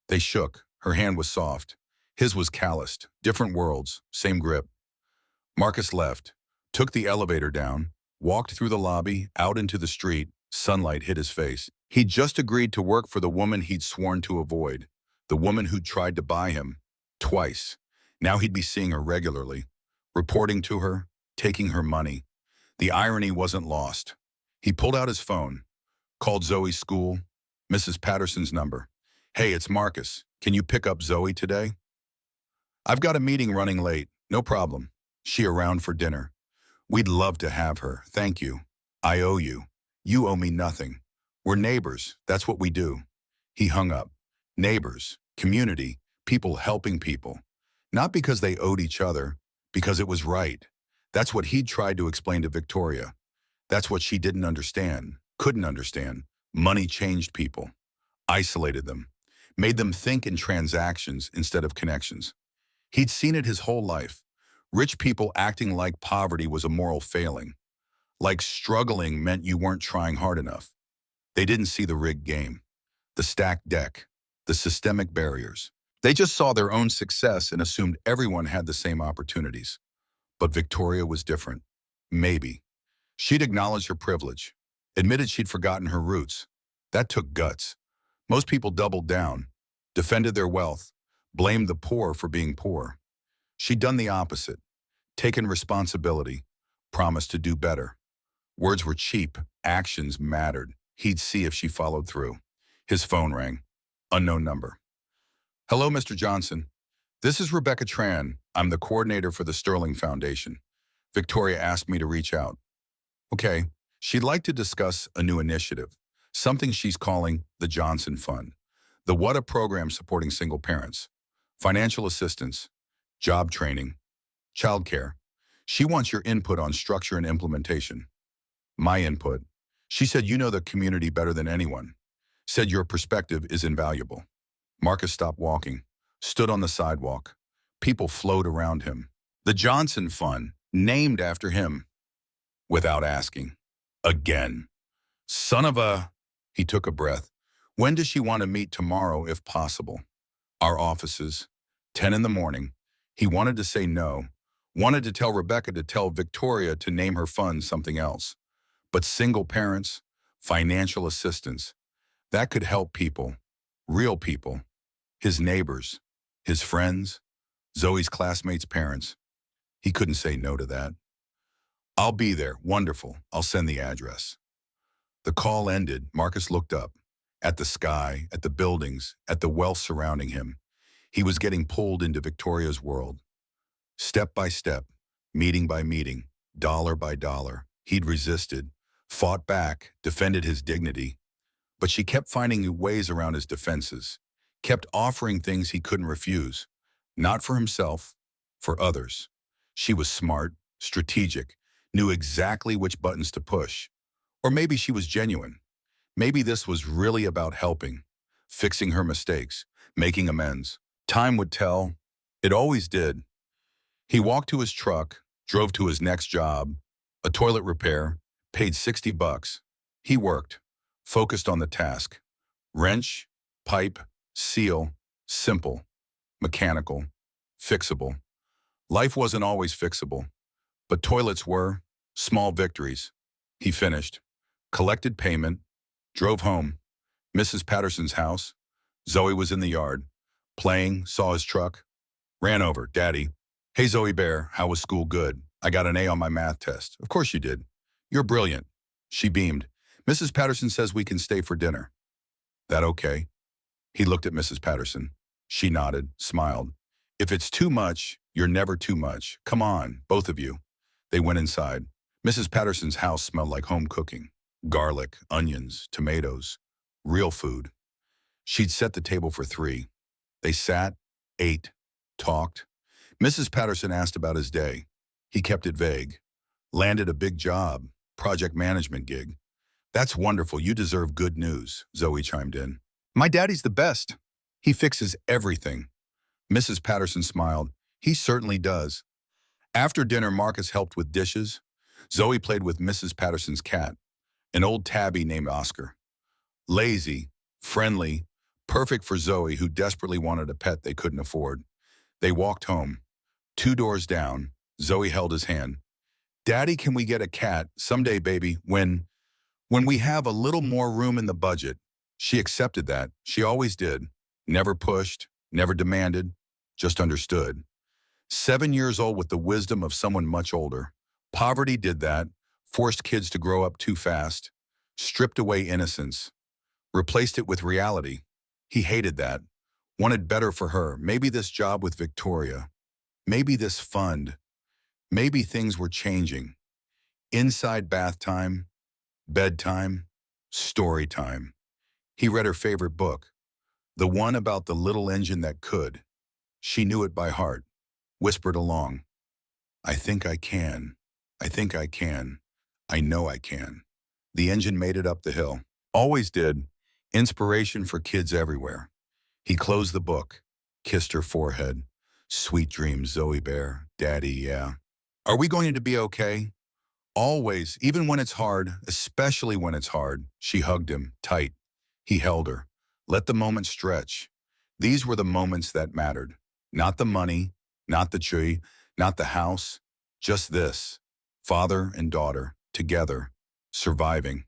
They shook. Her hand was soft. His was calloused. Different worlds. Same grip. Marcus left. Took the elevator down. Walked through the lobby, out into the street. Sunlight hit his face. He'd just agreed to work for the woman he'd sworn to avoid. The woman who'd tried to buy him. Twice. Now he'd be seeing her regularly. Reporting to her. Taking her money. The irony wasn't lost. He pulled out his phone. Called Zoe's school. Mrs. Patterson's number. Hey, it's Marcus. Can you pick up Zoe today? I've got a meeting running late. No problem. She around for dinner. We'd love to have her. Thank you. I owe you. You owe me nothing. We're neighbors. That's what we do. He hung up. Neighbors, community, people helping people. Not because they owed each other, because it was right. That's what he'd tried to explain to Victoria. That's what she didn't understand, couldn't understand. Money changed people. isolated them, made them think in transactions instead of connections. He'd seen it his whole life. Rich people acting like poverty was a moral failing, like struggling meant you weren't trying hard enough. They didn't see the rigged game, the stacked deck, the systemic barriers. They just saw their own success and assumed everyone had the same opportunities. But Victoria was different. Maybe. She'd acknowledged her privilege, admitted she'd forgotten her roots. That took guts. Most people doubled down, defended their wealth, blamed the poor for being poor. She'd done the opposite, taken responsibility, promised to do better. Words were cheap, actions mattered. He'd see if she followed through. His phone rang. Unknown number. Hello, Mr. Johnson. This is Rebecca Tran. I'm the coordinator for the Sterling Foundation. Victoria asked me to reach out. Okay, she'd like to discuss a new initiative, something she's calling the Johnson Fund. The WHATA program supporting single parents, financial assistance, job training, childcare. She wants your input on structure and implementation. My input. She said you know the community better than anyone. Said your perspective is invaluable. Marcus stopped walking, stood on the sidewalk. People flowed around him. The Johnson Fund, named after him. Without asking. Again. Son of a... He took a breath. When does she want to meet tomorrow, if possible? Our offices. 10 in the morning. He wanted to say no. Wanted to tell Rebecca to tell Victoria to name her fund something else. But single parents, financial assistance, that could help people. Real people. His neighbors. His friends. Zoe's classmates' parents. He couldn't say no to that. I'll be there. Wonderful. I'll send the address. The call ended. Marcus looked up. At the sky, at the buildings, at the wealth surrounding him. He was getting pulled into Victoria's world. Step by step, meeting by meeting, dollar by dollar, he'd resisted, fought back, defended his dignity. But she kept finding ways around his defenses, kept offering things he couldn't refuse. Not for himself, for others. She was smart, strategic, knew exactly which buttons to push. Or maybe she was genuine. Maybe this was really about helping, fixing her mistakes, making amends. Time would tell. It always did. He walked to his truck, drove to his next job, a toilet repair, paid $60. He worked, focused on the task. Wrench, pipe, seal, simple, mechanical, fixable. Life wasn't always fixable, but toilets were. Small victories. He finished, collected payment, drove home. Mrs. Patterson's house. Zoe was in the yard, playing, saw his truck, ran over. Daddy. Hey, Zoe Bear, how was school? Good. I got an A on my math test. Of course you did. You're brilliant. She beamed. Mrs. Patterson says we can stay for dinner. That okay? He looked at Mrs. Patterson. She nodded, smiled. If it's too much, you're never too much. Come on, both of you. They went inside. Mrs. Patterson's house smelled like home cooking. Garlic, onions, tomatoes. Real food. She'd set the table for 3. They sat, ate, talked. Mrs. Patterson asked about his day. He kept it vague. Landed a big job, project management gig. That's wonderful. You deserve good news, Zoe chimed in. My daddy's the best. He fixes everything. Mrs. Patterson smiled. He certainly does. After dinner, Marcus helped with dishes. Zoe played with Mrs. Patterson's cat, an old tabby named Oscar. Lazy, friendly, perfect for Zoe, who desperately wanted a pet they couldn't afford. They walked home. 2 doors down, Zoe held his hand. Daddy, can we get a cat someday, baby, when we have a little more room in the budget? She accepted that. She always did. Never pushed, never demanded, just understood. 7 years old with the wisdom of someone much older. Poverty did that, forced kids to grow up too fast, stripped away innocence, replaced it with reality. He hated that, wanted better for her. Maybe this job with Victoria, maybe this fund, maybe things were changing. Inside bath time, bedtime, story time. He read her favorite book, the one about the little engine that could. She knew it by heart, whispered along. I think I can. I think I can. I know I can. The engine made it up the hill. Always did. Inspiration for kids everywhere. He closed the book, kissed her forehead. Sweet dreams, Zoe Bear. Daddy, yeah. Are we going to be okay? Always, even when it's hard, especially when it's hard. She hugged him, tight. He held her. Let the moment stretch. These were the moments that mattered. Not the money, not the tree, not the house. Just this. Father and daughter, together, surviving.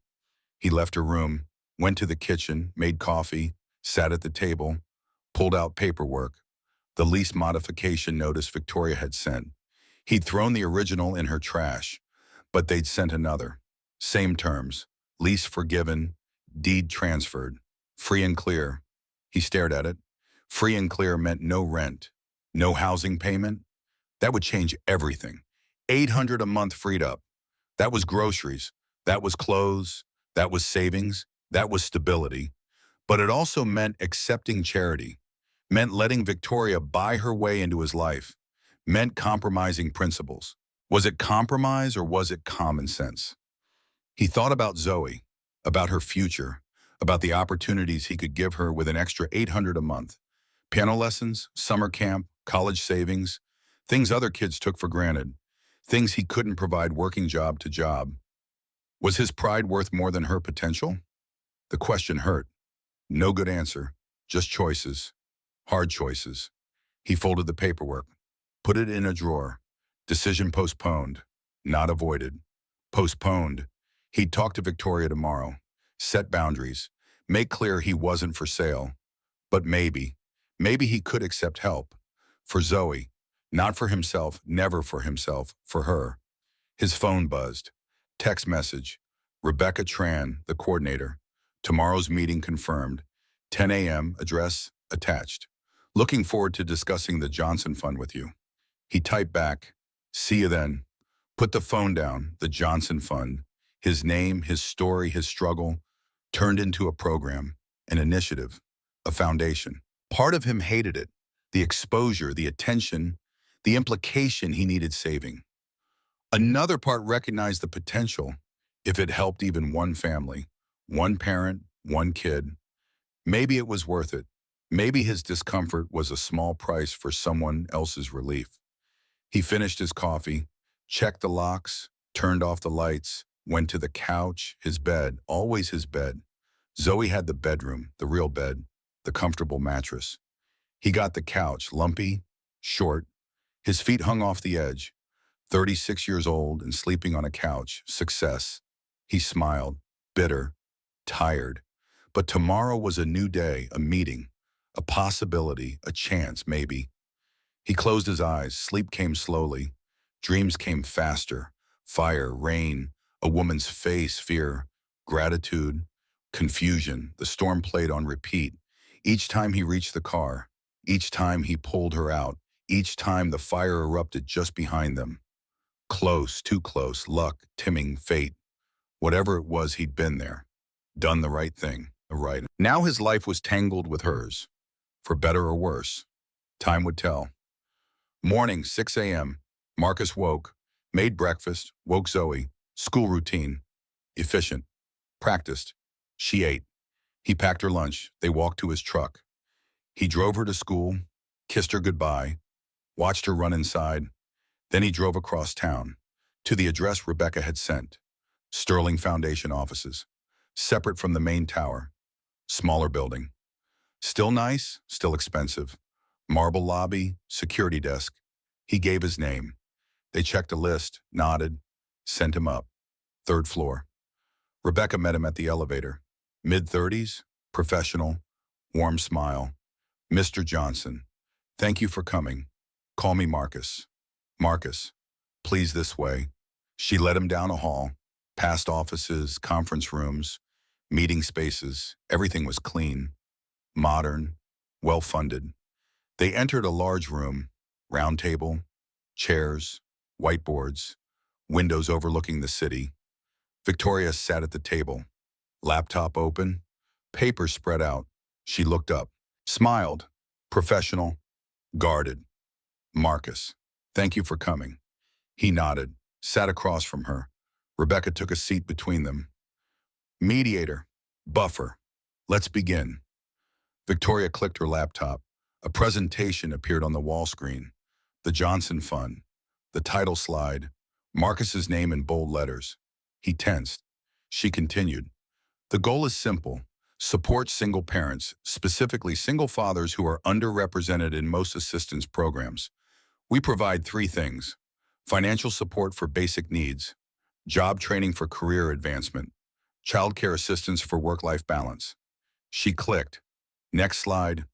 He left her room, went to the kitchen, made coffee, sat at the table, pulled out paperwork, the lease modification notice Victoria had sent. He'd thrown the original in her trash, but they'd sent another. Same terms, lease forgiven, deed transferred, free and clear. He stared at it. Free and clear meant no rent, no housing payment. That would change everything. 800 a month freed up. That was groceries. That was clothes. That was savings. That was stability. But it also meant accepting charity, meant letting Victoria buy her way into his life, meant compromising principles. Was it compromise or was it common sense? He thought about Zoe, about her future, about the opportunities he could give her with an extra 800 a month. Piano lessons, summer camp, college savings, things other kids took for granted, things he couldn't provide working job to job. Was his pride worth more than her potential? The question hurt. No good answer, just choices, hard choices. He folded the paperwork, put it in a drawer. Decision postponed, not avoided. Postponed. He'd talk to Victoria tomorrow, set boundaries, make clear he wasn't for sale. But maybe he could accept help. For Zoe, not for himself, never for himself, for her. His phone buzzed. Text message. Rebecca Tran, the coordinator. Tomorrow's meeting confirmed. 10 a.m., address attached. Looking forward to discussing the Johnson Fund with you. He typed back, see you then. Put the phone down, the Johnson Fund. His name, his story, his struggle, turned into a program, an initiative, a foundation. Part of him hated it, the exposure, the attention, the implication he needed saving. Another part recognized the potential if it helped even one family, one parent, one kid. Maybe it was worth it. Maybe his discomfort was a small price for someone else's relief. He finished his coffee, checked the locks, turned off the lights, went to the couch, his bed, always his bed. Zoe had the bedroom, the real bed, the comfortable mattress. He got the couch, lumpy, short. His feet hung off the edge. 36 years old and sleeping on a couch, success. He smiled, bitter, tired. But tomorrow was a new day, a meeting, a possibility, a chance, maybe. He closed his eyes, sleep came slowly. Dreams came faster. Fire, rain, a woman's face, fear, gratitude, confusion. The storm played on repeat. Each time he reached the car, each time he pulled her out, each time the fire erupted just behind them. Close, too close, luck, timing, fate. Whatever it was, he'd been there. Done the right thing, right. Now his life was tangled with hers, for better or worse. Time would tell. Morning, 6 a.m. Marcus woke, made breakfast, woke Zoe. School routine. Efficient. Practiced. She ate. He packed her lunch. They walked to his truck. He drove her to school, kissed her goodbye, watched her run inside. Then he drove across town, to the address Rebecca had sent. Sterling Foundation offices. Separate from the main tower. Smaller building. Still nice, still expensive. Marble lobby, security desk. He gave his name. They checked a list, nodded, sent him up. Third floor. Rebecca met him at the elevator. Mid-30s, professional, warm smile. Mr. Johnson, thank you for coming. Call me Marcus. Marcus, please this way. She led him down a hall, past offices, conference rooms, meeting spaces. Everything was clean, modern, well-funded. They entered a large room, round table, chairs, whiteboards, windows overlooking the city. Victoria sat at the table, laptop open, papers spread out. She looked up, smiled, professional, guarded. Marcus, thank you for coming. He nodded, sat across from her. Rebecca took a seat between them. Mediator, buffer. Let's begin. Victoria clicked her laptop. A presentation appeared on the wall screen. The Johnson Fund. The title slide. Marcus's name in bold letters. He tensed. She continued. The goal is simple. Support single parents, specifically single fathers who are underrepresented in most assistance programs. We provide three things: financial support for basic needs, job training for career advancement, childcare assistance for work-life balance. She clicked. Next slide.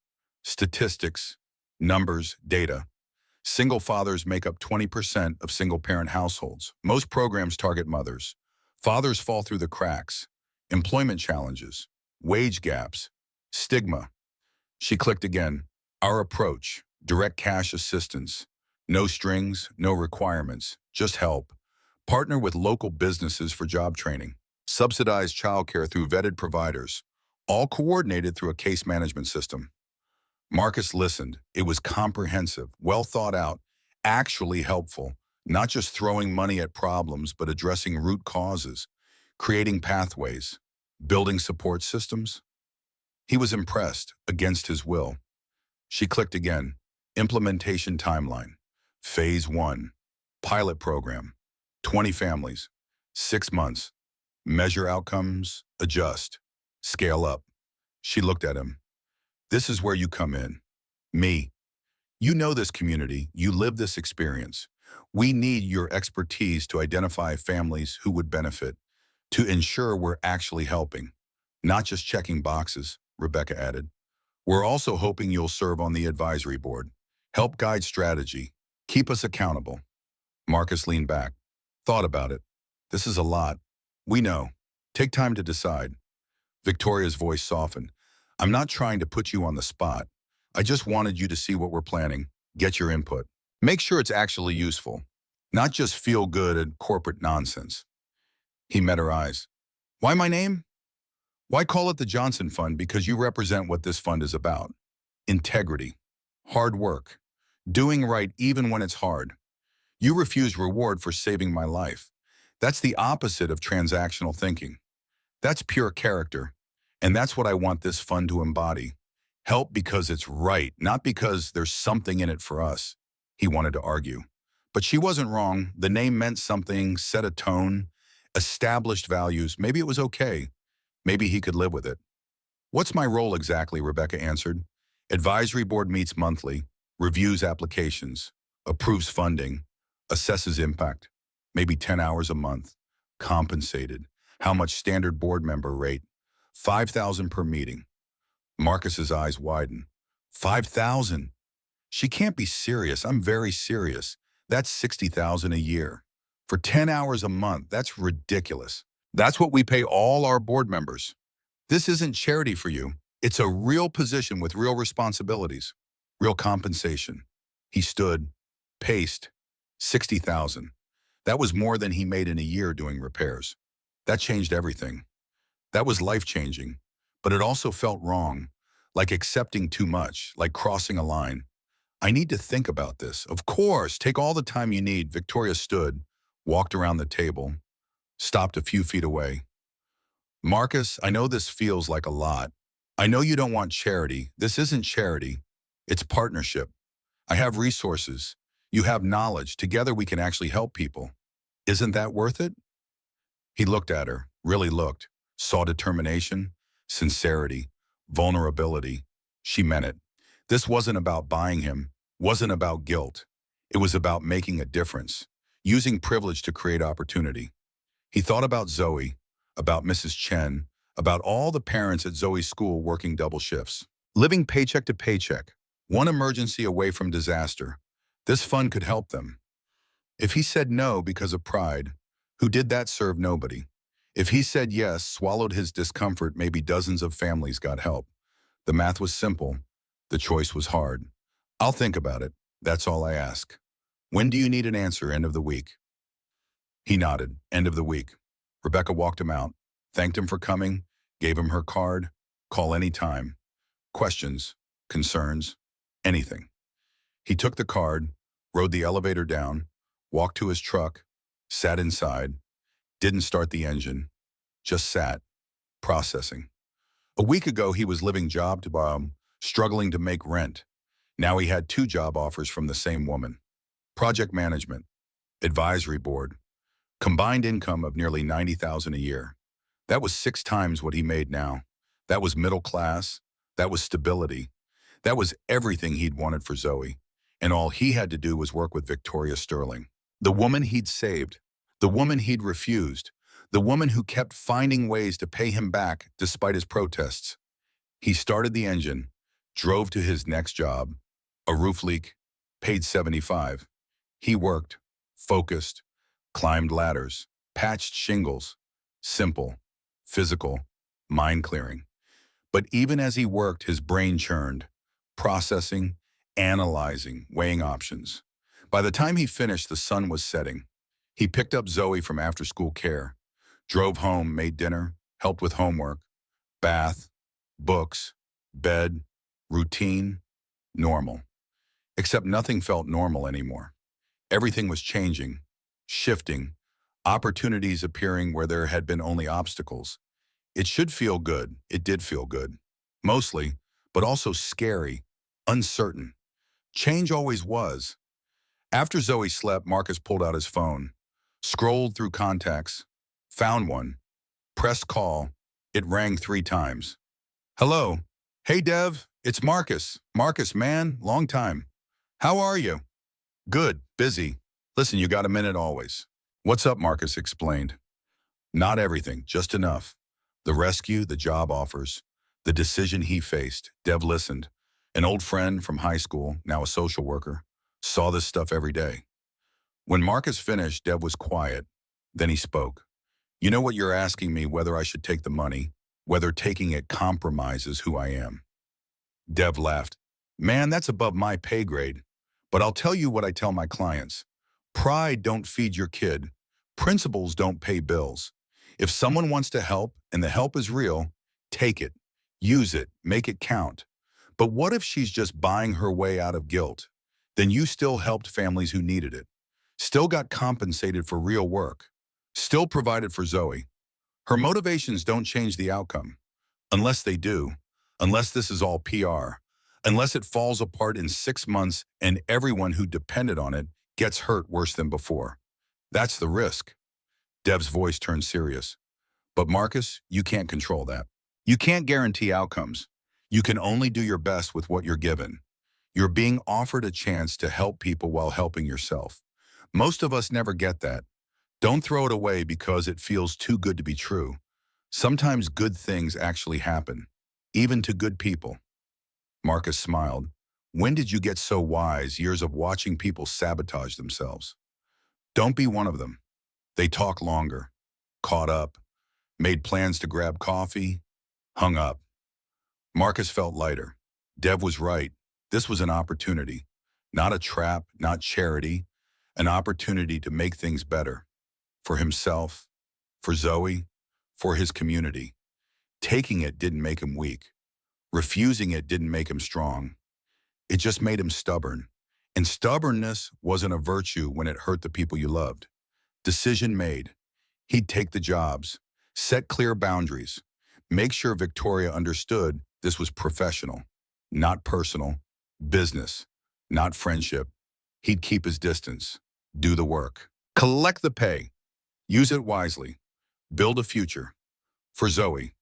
Statistics, numbers, data. Single fathers make up 20% of single-parent households. Most programs target mothers. Fathers fall through the cracks. Employment challenges, wage gaps, stigma. She clicked again. Our approach: direct cash assistance. No strings, no requirements, just help. Partner with local businesses for job training. Subsidize childcare through vetted providers. All coordinated through a case management system. Marcus listened. It was comprehensive, well thought out, actually helpful, not just throwing money at problems, but addressing root causes, creating pathways, building support systems. He was impressed, against his will. She clicked again. Implementation timeline. Phase 1. Pilot program. 20 families. 6 months. Measure outcomes. Adjust. Scale up. She looked at him. This is where you come in. Me. You know this community. You live this experience. We need your expertise to identify families who would benefit, to ensure we're actually helping, not just checking boxes, Rebecca added. We're also hoping you'll serve on the advisory board, help guide strategy, keep us accountable. Marcus leaned back, thought about it. This is a lot. We know. Take time to decide. Victoria's voice softened. I'm not trying to put you on the spot. I just wanted you to see what we're planning, get your input. Make sure it's actually useful, not just feel good and corporate nonsense. He met her eyes. Why my name? Why call it the Johnson Fund? Because you represent what this fund is about. Integrity, hard work, doing right even when it's hard. You refuse reward for saving my life. That's the opposite of transactional thinking. That's pure character. And that's what I want this fund to embody. Help because it's right, not because there's something in it for us, he wanted to argue. But she wasn't wrong. The name meant something, set a tone, established values. Maybe it was okay. Maybe he could live with it. What's my role exactly? Rebecca answered. Advisory board meets monthly, reviews applications, approves funding, assesses impact, maybe 10 hours a month, compensated. How much? Standard board member rate, 5,000 per meeting. Marcus's eyes widened. 5,000? She can't be serious. I'm very serious. That's 60,000 a year. For 10 hours a month, that's ridiculous. That's what we pay all our board members. This isn't charity for you. It's a real position with real responsibilities, real compensation. He stood, paced. 60,000. That was more than he made in a year doing repairs. That changed everything. That was life-changing, but it also felt wrong, like accepting too much, like crossing a line. I need to think about this. Of course, take all the time you need. Victoria stood, walked around the table, stopped a few feet away. Marcus, I know this feels like a lot. I know you don't want charity. This isn't charity. It's partnership. I have resources. You have knowledge. Together we can actually help people. Isn't that worth it? He looked at her, really looked, saw determination, sincerity, vulnerability. She meant it. This wasn't about buying him, wasn't about guilt. It was about making a difference, using privilege to create opportunity. He thought about Zoe, about Mrs. Chen, about all the parents at Zoe's school working double shifts, living paycheck to paycheck, one emergency away from disaster. This fund could help them. If he said no because of pride, who did that serve nobody? If he said yes, swallowed his discomfort, maybe dozens of families got help. The math was simple. The choice was hard. I'll think about it. That's all I ask. When do you need an answer? End of the week. He nodded. End of the week. Rebecca walked him out, thanked him for coming, gave him her card. Call any time. Questions, concerns, anything. He took the card, rode the elevator down, walked to his truck, sat inside, didn't start the engine, just sat, processing. A week ago, he was living job to bomb, struggling to make rent. Now he had two job offers from the same woman. Project management, advisory board, combined income of nearly 90,000 a year. That was 6 times what he made now. That was middle class. That was stability. That was everything he'd wanted for Zoe. And all he had to do was work with Victoria Sterling. The woman he'd saved. The woman he'd refused. The woman who kept finding ways to pay him back despite his protests. He started the engine, drove to his next job. A roof leak, paid 75. He worked, focused, climbed ladders, patched shingles. Simple, physical, mind-clearing. But even as he worked, his brain churned, processing, analyzing, weighing options. By the time he finished, the sun was setting. He picked up Zoe from after-school care, drove home, made dinner, helped with homework, bath, books, bed, routine, normal. Except nothing felt normal anymore. Everything was changing, shifting, opportunities appearing where there had been only obstacles. It should feel good. It did feel good. Mostly, but also scary, uncertain. Change always was. After Zoe slept, Marcus pulled out his phone, scrolled through contacts, found one, pressed call. It rang 3 times. Hello. Hey, Dev. It's Marcus. Marcus, man, long time. How are you? Good. Busy. Listen, you got a minute always. What's up, Marcus explained. Not everything, just enough. The rescue, the job offers, the decision he faced. Dev listened. An old friend from high school, now a social worker, saw this stuff every day. When Marcus finished, Dev was quiet. Then he spoke. You know what you're asking me, whether I should take the money, whether taking it compromises who I am. Dev laughed. Man, that's above my pay grade. But I'll tell you what I tell my clients. Pride don't feed your kid. Principles don't pay bills. If someone wants to help and the help is real, take it, use it, make it count. But what if she's just buying her way out of guilt? Then you still helped families who needed it, still got compensated for real work, still provided for Zoe. Her motivations don't change the outcome. Unless they do, unless this is all PR, unless it falls apart in 6 months and everyone who depended on it gets hurt worse than before. That's the risk. Dev's voice turned serious. But Marcus, you can't control that. You can't guarantee outcomes. You can only do your best with what you're given. You're being offered a chance to help people while helping yourself. Most of us never get that. Don't throw it away because it feels too good to be true. Sometimes good things actually happen, even to good people. Marcus smiled. When did you get so wise? Years of watching people sabotage themselves. Don't be one of them. They talk longer, caught up, made plans to grab coffee, hung up. Marcus felt lighter. Dev was right. This was an opportunity, not a trap, not charity, an opportunity to make things better. For himself, for Zoe, for his community. Taking it didn't make him weak. Refusing it didn't make him strong. It just made him stubborn. And stubbornness wasn't a virtue when it hurt the people you loved. Decision made. He'd take the jobs, set clear boundaries, make sure Victoria understood this was professional, not personal, business, not friendship. He'd keep his distance, do the work, collect the pay, use it wisely, build a future. For Zoe,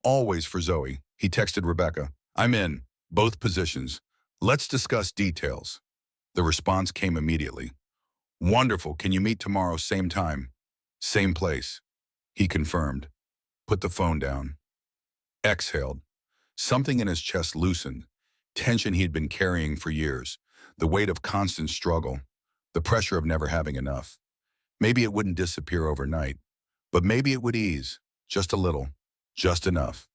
always for Zoe, he texted Rebecca, I'm in, both positions. Let's discuss details. The response came immediately. Wonderful, can you meet tomorrow, same time, same place? He confirmed. Put the phone down. Exhaled. Something in his chest loosened. Tension he'd been carrying for years. The weight of constant struggle. The pressure of never having enough. Maybe it wouldn't disappear overnight. But maybe it would ease. Just a little. Just enough.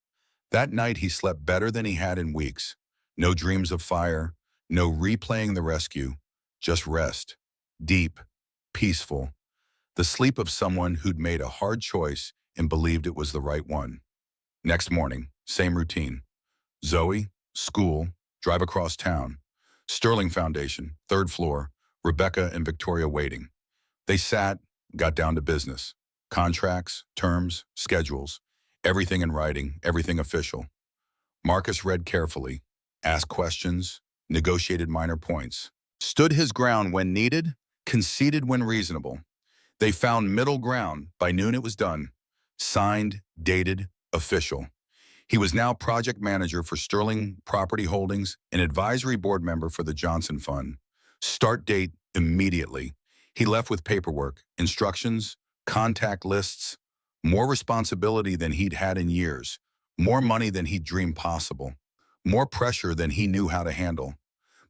That night he slept better than he had in weeks. No dreams of fire. No replaying the rescue. Just rest. Deep. Peaceful. The sleep of someone who'd made a hard choice and believed it was the right one. Next morning, same routine. Zoe, school, drive across town. Sterling Foundation, 3rd floor, Rebecca and Victoria waiting. They sat, got down to business. Contracts, terms, schedules, everything in writing, everything official. Marcus read carefully, asked questions, negotiated minor points, stood his ground when needed, conceded when reasonable. They found middle ground. By noon it was done. Signed, dated, official. He was now project manager for Sterling Property Holdings, an advisory board member for the Johnson Fund. Start date immediately. He left with paperwork, instructions, contact lists, more responsibility than he'd had in years, more money than he'd dreamed possible, more pressure than he knew how to handle,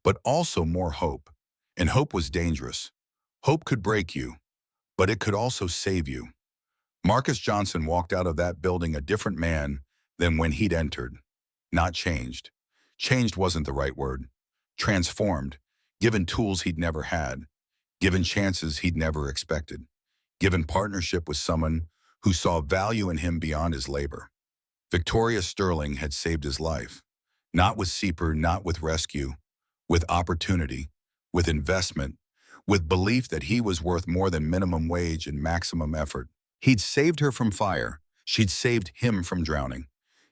but also more hope. And hope was dangerous. Hope could break you, but it could also save you. Marcus Johnson walked out of that building a different man than when he'd entered. Not changed. Changed wasn't the right word. Transformed, given tools he'd never had, given chances he'd never expected, given partnership with someone who saw value in him beyond his labor. Victoria Sterling had saved his life. Not with CPR, not with rescue, with opportunity, with investment, with belief that he was worth more than minimum wage and maximum effort. He'd saved her from fire. She'd saved him from drowning.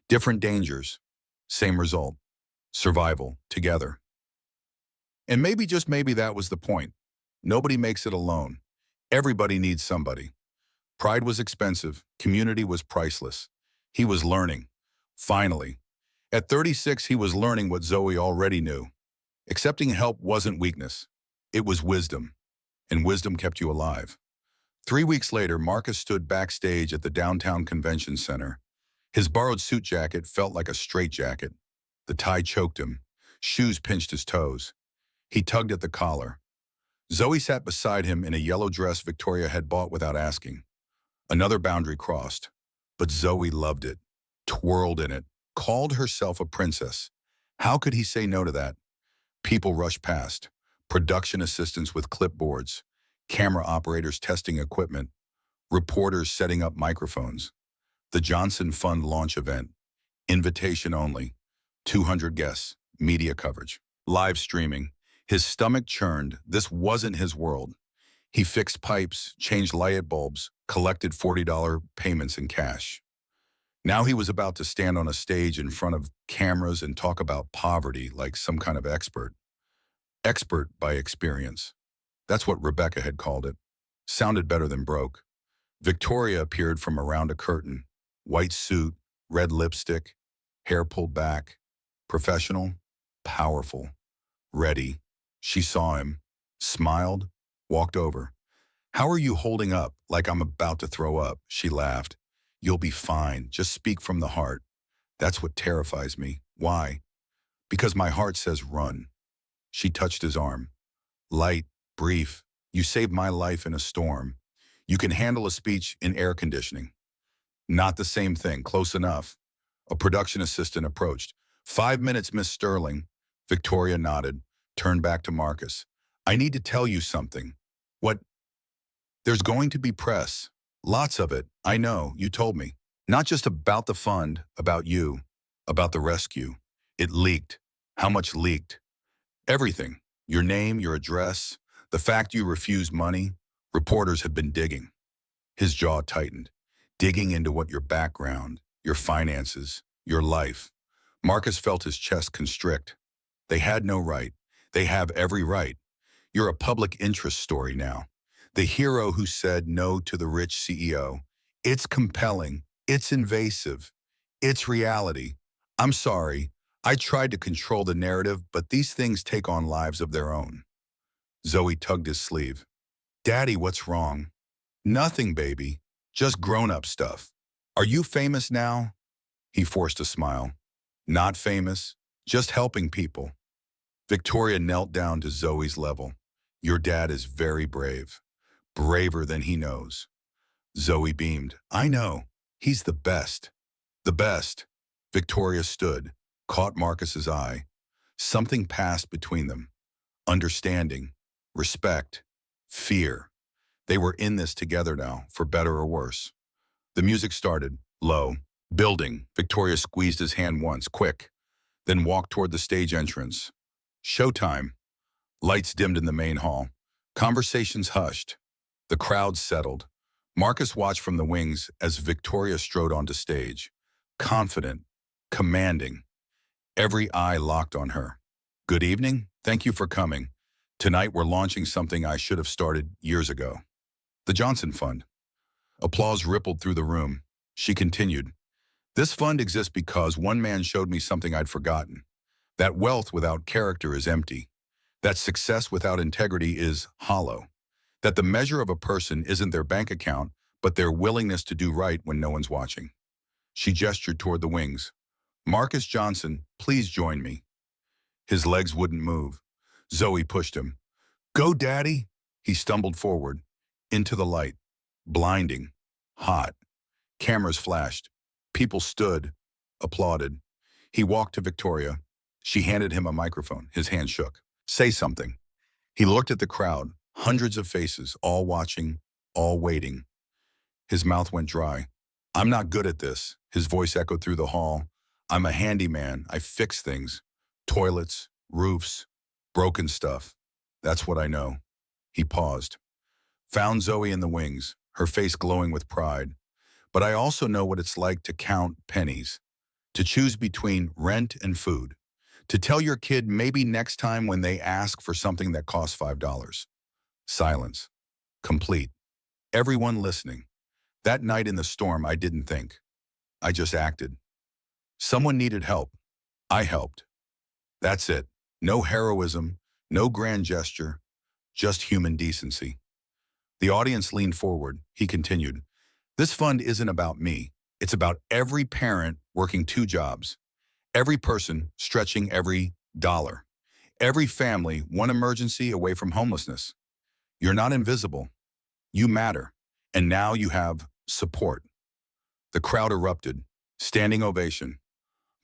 Different dangers, same result. Survival, together. And maybe, just maybe, that was the point. Nobody makes it alone. Everybody needs somebody. Pride was expensive. Community was priceless. He was learning. Finally. At 36, he was learning what Zoe already knew. Accepting help wasn't weakness. It was wisdom. And wisdom kept you alive. 3 weeks later, Marcus stood backstage at the downtown convention center. His borrowed suit jacket felt like a straitjacket. The tie choked him. Shoes pinched his toes. He tugged at the collar. Zoe sat beside him in a yellow dress Victoria had bought without asking. Another boundary crossed. But Zoe loved it, twirled in it, called herself a princess. How could he say no to that? People rushed past. Production assistants with clipboards, camera operators testing equipment, reporters setting up microphones. The Johnson Fund launch event, invitation only, 200 guests, media coverage, live streaming. His stomach churned. This wasn't his world. He fixed pipes, changed light bulbs, collected $40 payments in cash. Now he was about to stand on a stage in front of cameras and talk about poverty like some kind of expert. Expert by experience. That's what Rebecca had called it. Sounded better than broke. Victoria appeared from around a curtain. White suit, red lipstick, hair pulled back. Professional, powerful, ready. She saw him, smiled, walked over. "How are you holding up? Like I'm about to throw up," she laughed. "You'll be fine. Just speak from the heart." "That's what terrifies me." "Why?" "Because my heart says run." She touched his arm. "Light, brief. You saved my life in a storm. You can handle a speech in air conditioning." "Not the same thing." "Close enough." A production assistant approached. "5 minutes, Miss Sterling." Victoria nodded, turned back to Marcus. "I need to tell you something." "What?" "There's going to be press. Lots of it. I know, you told me. Not just about the fund, about you, about the rescue. It leaked." "How much leaked?" "Everything. Your name, your address, the fact you refused money. Reporters have been digging." His jaw tightened. "Digging into what? Your background, your finances, your life." Marcus felt his chest constrict. "They had no right. They have every right. You're a public interest story now. The hero who said no to the rich CEO. It's compelling. It's invasive. It's reality. I'm sorry. I tried to control the narrative, but these things take on lives of their own." Zoe tugged his sleeve. "Daddy, what's wrong?" "Nothing, baby. Just grown-up stuff." "Are you famous now?" He forced a smile. "Not famous. Just helping people." Victoria knelt down to Zoe's level. "Your dad is very brave. Braver than he knows." Zoe beamed. "I know. He's the best." "The best." Victoria stood, caught Marcus's eye. Something passed between them. Understanding, respect, fear. They were in this together now, for better or worse. The music started, low, building. Victoria squeezed his hand once, quick, then walked toward the stage entrance. Showtime. Lights dimmed in the main hall. Conversations hushed. The crowd settled. Marcus watched from the wings as Victoria strode onto stage. Confident, commanding. Every eye locked on her. Good evening. Thank you for coming. Tonight we're launching something I should have started years ago. The Johnson Fund. Applause rippled through the room. She continued, "This fund exists because one man showed me something I'd forgotten. That wealth without character is empty. That success without integrity is hollow. That the measure of a person isn't their bank account, but their willingness to do right when no one's watching." She gestured toward the wings. "Marcus Johnson, please join me." His legs wouldn't move. Zoe pushed him. "Go, Daddy!" He stumbled forward, into the light. Blinding. Hot. Cameras flashed. People stood, applauded. He walked to Victoria. She handed him a microphone. His hand shook. "Say something." He looked at the crowd, hundreds of faces, all watching, all waiting. His mouth went dry. "I'm not good at this." His voice echoed through the hall. "I'm a handyman. I fix things. Toilets, roofs, broken stuff. That's what I know." He paused. Found Zoe in the wings, her face glowing with pride. "But I also know what it's like to count pennies, to choose between rent and food, to tell your kid maybe next time when they ask for something that costs $5. Silence. Complete. Everyone listening. That night in the storm, I didn't think. I just acted. Someone needed help. I helped. That's it. No heroism, no grand gesture, just human decency. The audience leaned forward. He continued, "This fund isn't about me. It's about every parent working 2 jobs, every person stretching every dollar, every family one emergency away from homelessness. You're not invisible. You matter. And now you have support." The crowd erupted. Standing ovation.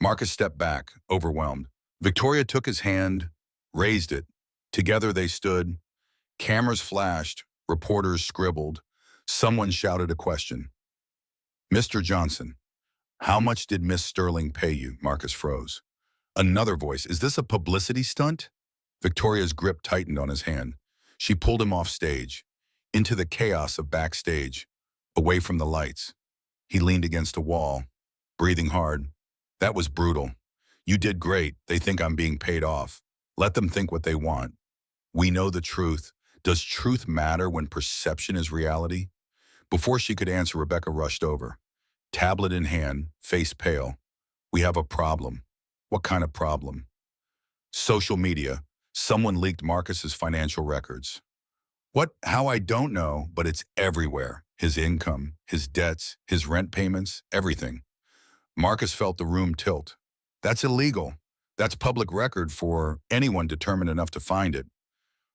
Marcus stepped back, overwhelmed. Victoria took his hand, raised it. Together they stood. Cameras flashed. Reporters scribbled. Someone shouted a question. "Mr. Johnson, how much did Miss Sterling pay you?" Marcus froze. Another voice. "Is this a publicity stunt?" Victoria's grip tightened on his hand. She pulled him off stage, into the chaos of backstage, away from the lights. He leaned against a wall, breathing hard. "That was brutal. You did great. They think I'm being paid off. Let them think what they want. We know the truth. Does truth matter when perception is reality?" Before she could answer, Rebecca rushed over. Tablet in hand, face pale. "We have a problem." "What kind of problem?" "Social media. Someone leaked Marcus's financial records." "What? How? I don't know, but it's everywhere. His income, his debts, his rent payments, everything." Marcus felt the room tilt. "That's illegal. That's public record for anyone determined enough to find it."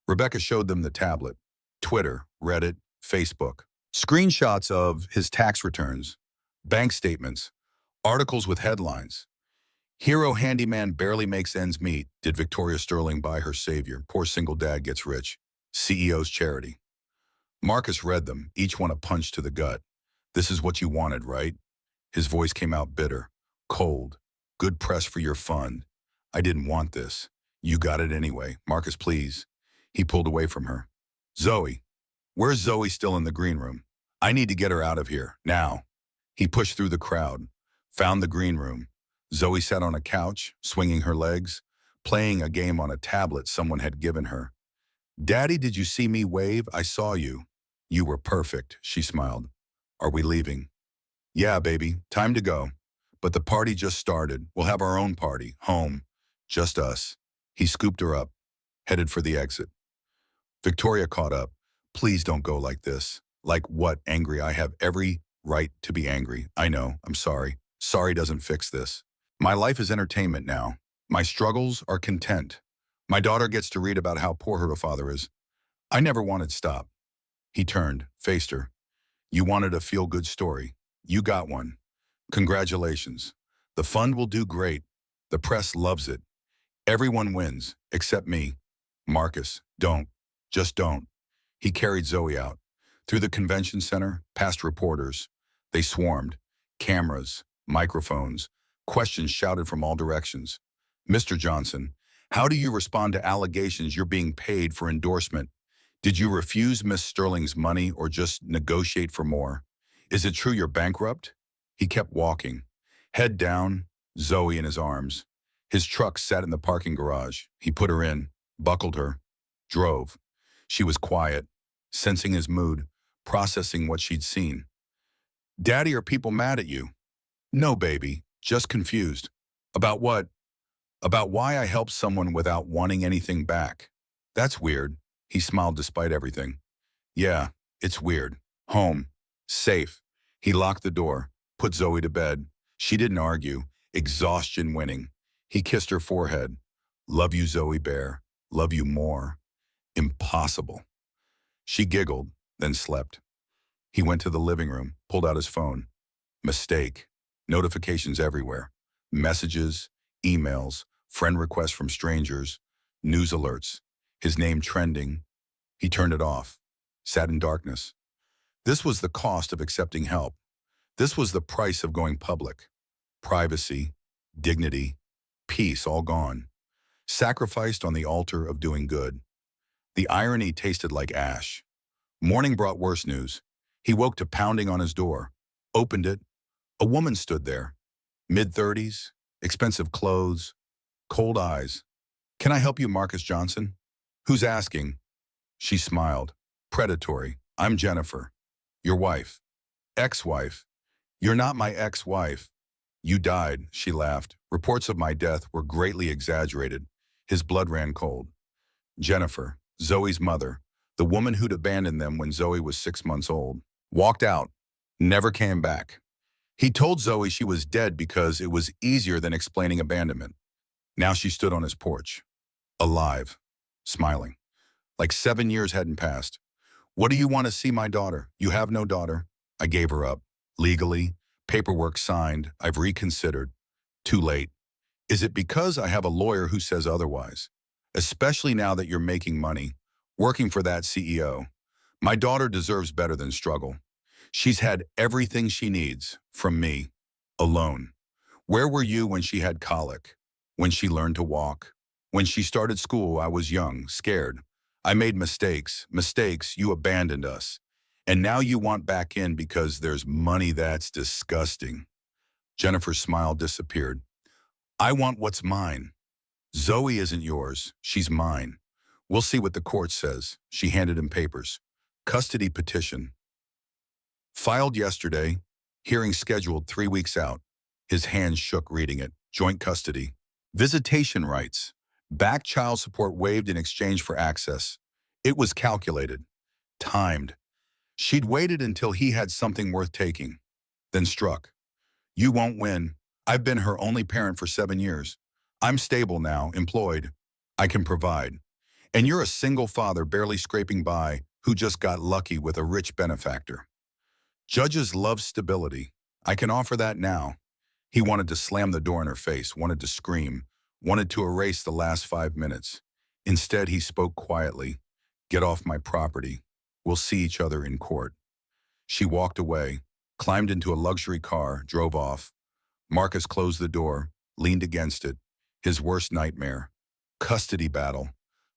Rebecca showed them the tablet. Twitter, Reddit, Facebook. Screenshots of his tax returns, bank statements, articles with headlines. "Hero handyman barely makes ends meet. Did Victoria Sterling buy her savior? Poor single dad gets rich. CEO's charity." Marcus read them, each one a punch to the gut. "This is what you wanted, right?" His voice came out bitter, cold. "Good press for your fund. I didn't want this. You got it anyway. Marcus, please." He pulled away from her. "Zoe. Where's Zoe still in the green room? I need to get her out of here, now." He pushed through the crowd, found the green room. Zoe sat on a couch, swinging her legs, playing a game on a tablet someone had given her. "Daddy, did you see me wave? I saw you. You were perfect," she smiled. "Are we leaving?" "Yeah, baby, time to go. But the party just started. We'll have our own party, home, just us." He scooped her up, headed for the exit. Victoria caught up. "Please don't go like this." "Like what? Angry? I have every right to be angry. I know. I'm sorry. Sorry doesn't fix this. My life is entertainment now. My struggles are content. My daughter gets to read about how poor her father is. I never wanted stop." He turned, faced her. "You wanted a feel-good story. You got one. Congratulations. The fund will do great. The press loves it. Everyone wins, except me. Marcus, don't. Just don't." He carried Zoe out. Through the convention center, past reporters. They swarmed. Cameras, microphones, questions shouted from all directions. "Mr. Johnson, how do you respond to allegations you're being paid for endorsement? Did you refuse Miss Sterling's money or just negotiate for more? Is it true you're bankrupt?" He kept walking. Head down, Zoe in his arms. His truck sat in the parking garage. He put her in, buckled her, drove. She was quiet, sensing his mood, processing what she'd seen. Daddy, are people mad at you? No, baby, just confused. About what? About why I helped someone without wanting anything back. That's weird. He smiled despite everything. Yeah, it's weird. Home. Safe. He locked the door, put Zoe to bed. She didn't argue. Exhaustion winning. He kissed her forehead. Love you, Zoe Bear. Love you more. Impossible. She giggled, then slept. He went to the living room, pulled out his phone. Mistake. Notifications everywhere. Messages, emails, friend requests from strangers, news alerts. His name trending. He turned it off. Sat in darkness. This was the cost of accepting help. This was the price of going public. Privacy, dignity, peace all gone. Sacrificed on the altar of doing good. The irony tasted like ash. Morning brought worse news. He woke to pounding on his door. Opened it. A woman stood there. Mid-30s, expensive clothes, cold eyes. Can I help you, Marcus Johnson? Who's asking? She smiled. Predatory. I'm Jennifer. Your wife. Ex-wife. You're not my ex-wife. You died, she laughed. Reports of my death were greatly exaggerated. His blood ran cold. Jennifer, Zoe's mother, the woman who'd abandoned them when Zoe was 6 months old, walked out, never came back. He told Zoe she was dead because it was easier than explaining abandonment. Now she stood on his porch, alive, smiling, like 7 years hadn't passed. What do you want to see, my daughter? You have no daughter. I gave her up. Legally, paperwork signed. I've reconsidered. Too late. Is it because I have a lawyer who says otherwise? Especially now that you're making money, working for that CEO. My daughter deserves better than struggle. She's had everything she needs from me, alone. Where were you when she had colic? When she learned to walk? When she started school, I was young, scared. I made mistakes. You abandoned us. And now you want back in because there's money. That's disgusting. Jennifer's smile disappeared. I want what's mine. Zoe isn't yours. She's mine. We'll see what the court says. She handed him papers. Custody petition. Filed yesterday. Hearing scheduled 3 weeks out. His hands shook reading it. Joint custody. Visitation rights. Back child support waived in exchange for access. It was calculated. Timed. She'd waited until he had something worth taking. Then struck. You won't win. I've been her only parent for 7 years. I'm stable now, employed. I can provide. And you're a single father barely scraping by who just got lucky with a rich benefactor. Judges love stability. I can offer that now. He wanted to slam the door in her face, wanted to scream, wanted to erase the last 5 minutes. Instead, he spoke quietly. Get off my property. We'll see each other in court. She walked away, climbed into a luxury car, drove off. Marcus closed the door, leaned against it. His worst nightmare. Custody battle.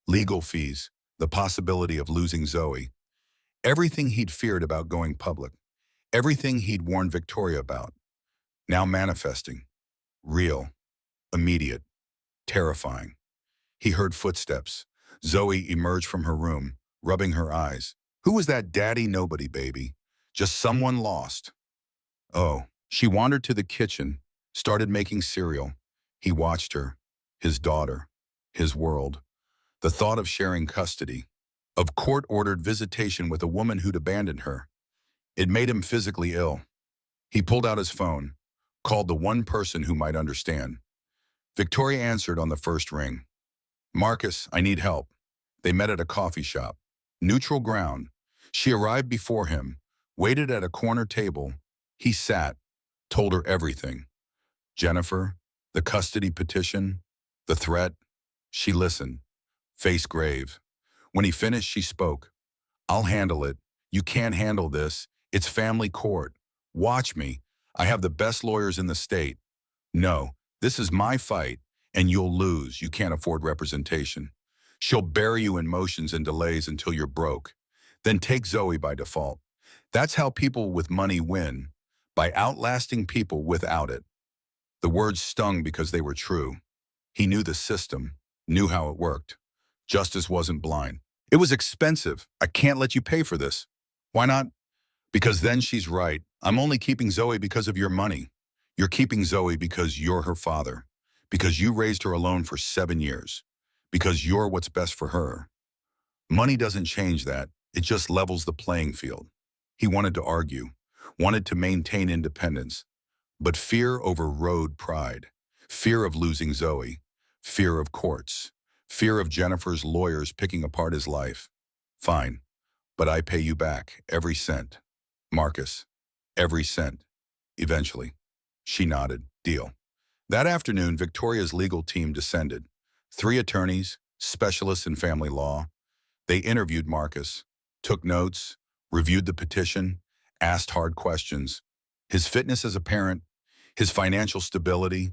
Legal fees. The possibility of losing Zoe. Everything he'd feared about going public. Everything he'd warned Victoria about. Now manifesting. Real. Immediate. Terrifying. He heard footsteps. Zoe emerged from her room, rubbing her eyes. Who was that daddy? Nobody, baby. Just someone lost. Oh, she wandered to the kitchen, started making cereal. He watched her, his daughter, his world. The thought of sharing custody, of court-ordered visitation with a woman who'd abandoned her. It made him physically ill. He pulled out his phone, called the one person who might understand. Victoria answered on the first ring. Marcus, I need help. They met at a coffee shop. Neutral ground. She arrived before him, waited at a corner table. He sat, told her everything. Jennifer, the custody petition, the threat. She listened, face grave. When he finished, she spoke. I'll handle it. You can't handle this. It's family court. Watch me. I have the best lawyers in the state. No, this is my fight, and you'll lose. You can't afford representation. She'll bury you in motions and delays until you're broke. Then take Zoe by default. That's how people with money win, by outlasting people without it. The words stung because they were true. He knew the system, knew how it worked. Justice wasn't blind. It was expensive. I can't let you pay for this. Why not? Because then she's right. I'm only keeping Zoe because of your money. You're keeping Zoe because you're her father. Because you raised her alone for 7 years. Because you're what's best for her. Money doesn't change that. It just levels the playing field. He wanted to argue, wanted to maintain independence, but fear overrode pride. Fear of losing Zoe, fear of courts, fear of Jennifer's lawyers picking apart his life. Fine, but I pay you back, every cent. Marcus, every cent. Eventually. She nodded. Deal. That afternoon, Victoria's legal team descended. 3 attorneys, specialists in family law. They interviewed Marcus, took notes, reviewed the petition, asked hard questions. His fitness as a parent, his financial stability,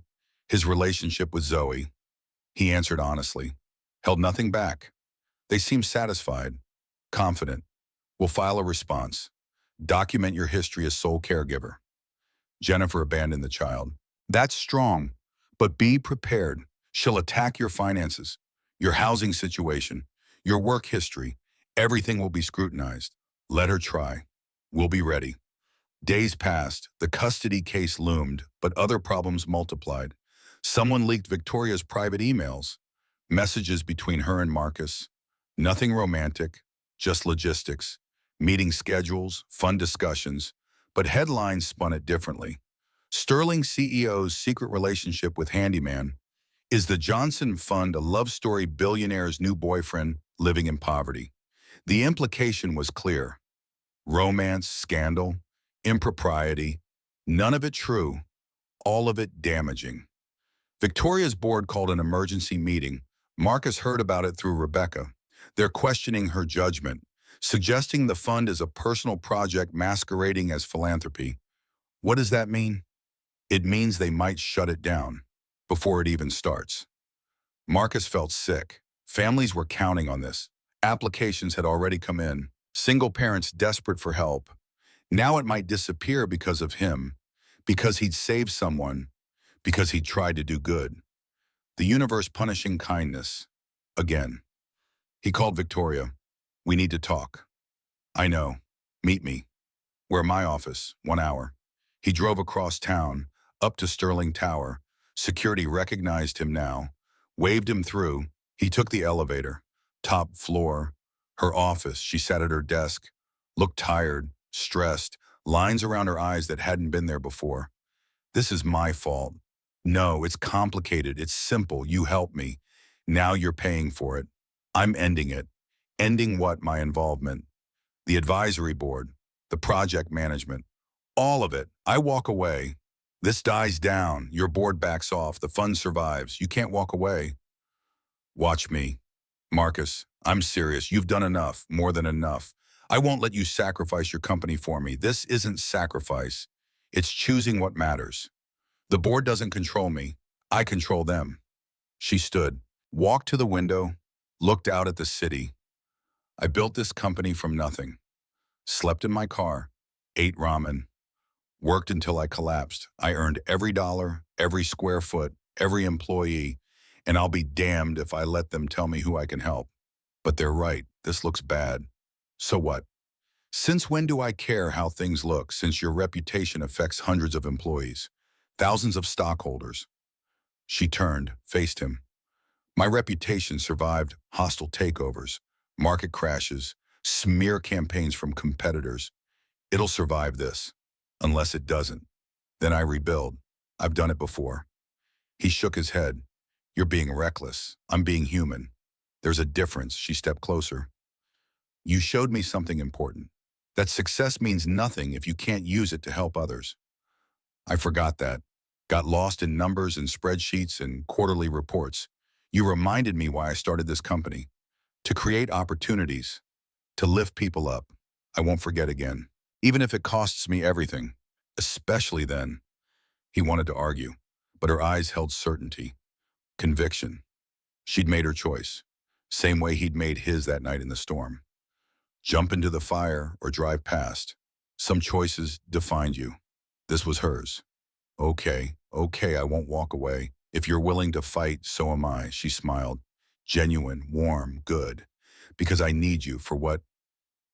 his relationship with Zoe. He answered honestly, held nothing back. They seemed satisfied, confident. We'll file a response. Document your history as sole caregiver. Jennifer abandoned the child. That's strong, but be prepared. She'll attack your finances, your housing situation, your work history. Everything will be scrutinized. Let her try. We'll be ready. Days passed, the custody case loomed, but other problems multiplied. Someone leaked Victoria's private emails, messages between her and Marcus. Nothing romantic, just logistics, meeting schedules, fun discussions, but headlines spun it differently. Sterling CEO's secret relationship with Handyman. Is the Johnson Fund a love story billionaire's new boyfriend living in poverty? The implication was clear. Romance, scandal, impropriety, none of it true, all of it damaging. Victoria's board called an emergency meeting. Marcus heard about it through Rebecca. They're questioning her judgment, suggesting the fund is a personal project masquerading as philanthropy. What does that mean? It means they might shut it down before it even starts. Marcus felt sick. Families were counting on this. Applications had already come in. Single parents desperate for help. Now it might disappear because of him, because he'd saved someone, because he'd tried to do good. The universe punishing kindness. Again. He called Victoria. We need to talk. I know. Meet me. We're at my office, 1 hour. He drove across town, up to Sterling Tower. Security recognized him now, waved him through. He took the elevator. Top floor. Her office. She sat at her desk, looked tired, stressed, lines around her eyes that hadn't been there before. This is my fault. No, it's complicated. It's simple. You helped me. Now you're paying for it. I'm ending it. Ending what? My involvement. The advisory board, the project management, all of it. I walk away. This dies down. Your board backs off. The fund survives. You can't walk away. Watch me. Marcus, I'm serious. You've done enough, more than enough. I won't let you sacrifice your company for me. This isn't sacrifice. It's choosing what matters. The board doesn't control me. I control them. She stood, walked to the window, looked out at the city. I built this company from nothing. Slept in my car, ate ramen, worked until I collapsed. I earned every dollar, every square foot, every employee, and I'll be damned if I let them tell me who I can help. But they're right. This looks bad. So what? Since when do I care how things look, since your reputation affects hundreds of employees, thousands of stockholders? She turned, faced him. My reputation survived hostile takeovers, market crashes, smear campaigns from competitors. It'll survive this. Unless it doesn't. Then I rebuild. I've done it before. He shook his head. You're being reckless. I'm being human. There's a difference. She stepped closer. You showed me something important. That success means nothing if you can't use it to help others. I forgot that. Got lost in numbers and spreadsheets and quarterly reports. You reminded me why I started this company. To create opportunities. To lift people up. I won't forget again. Even if it costs me everything. Especially then. He wanted to argue, but her eyes held certainty. Conviction. She'd made her choice. Same way he'd made his that night in the storm. Jump into the fire or drive past. Some choices defined you. This was hers. Okay, I won't walk away. If you're willing to fight, so am I, she smiled. Genuine, warm, good. Because I need you for what?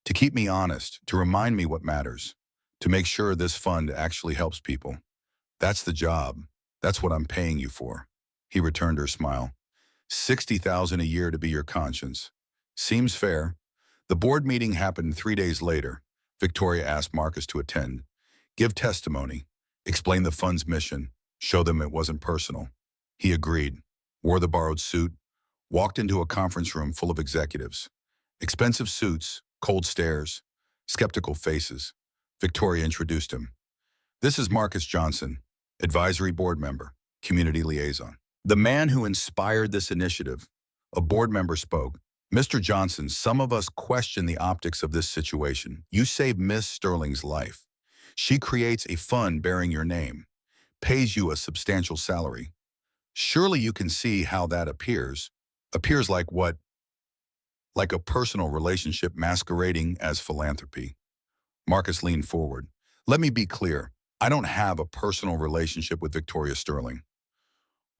To keep me honest, to remind me what matters, to make sure this fund actually helps people. That's the job. That's what I'm paying you for. He returned her smile. 60,000 a year to be your conscience. Seems fair. The board meeting happened 3 days later. Victoria asked Marcus to attend, give testimony, explain the fund's mission, show them it wasn't personal. He agreed, wore the borrowed suit, walked into a conference room full of executives. Expensive suits, cold stares, skeptical faces. Victoria introduced him. This is Marcus Johnson, advisory board member, community liaison. The man who inspired this initiative. A board member spoke. Mr. Johnson, some of us question the optics of this situation. You saved Miss Sterling's life. She creates a fund bearing your name, pays you a substantial salary. Surely you can see how that appears. Appears like what? Like a personal relationship masquerading as philanthropy. Marcus leaned forward. Let me be clear. I don't have a personal relationship with Victoria Sterling.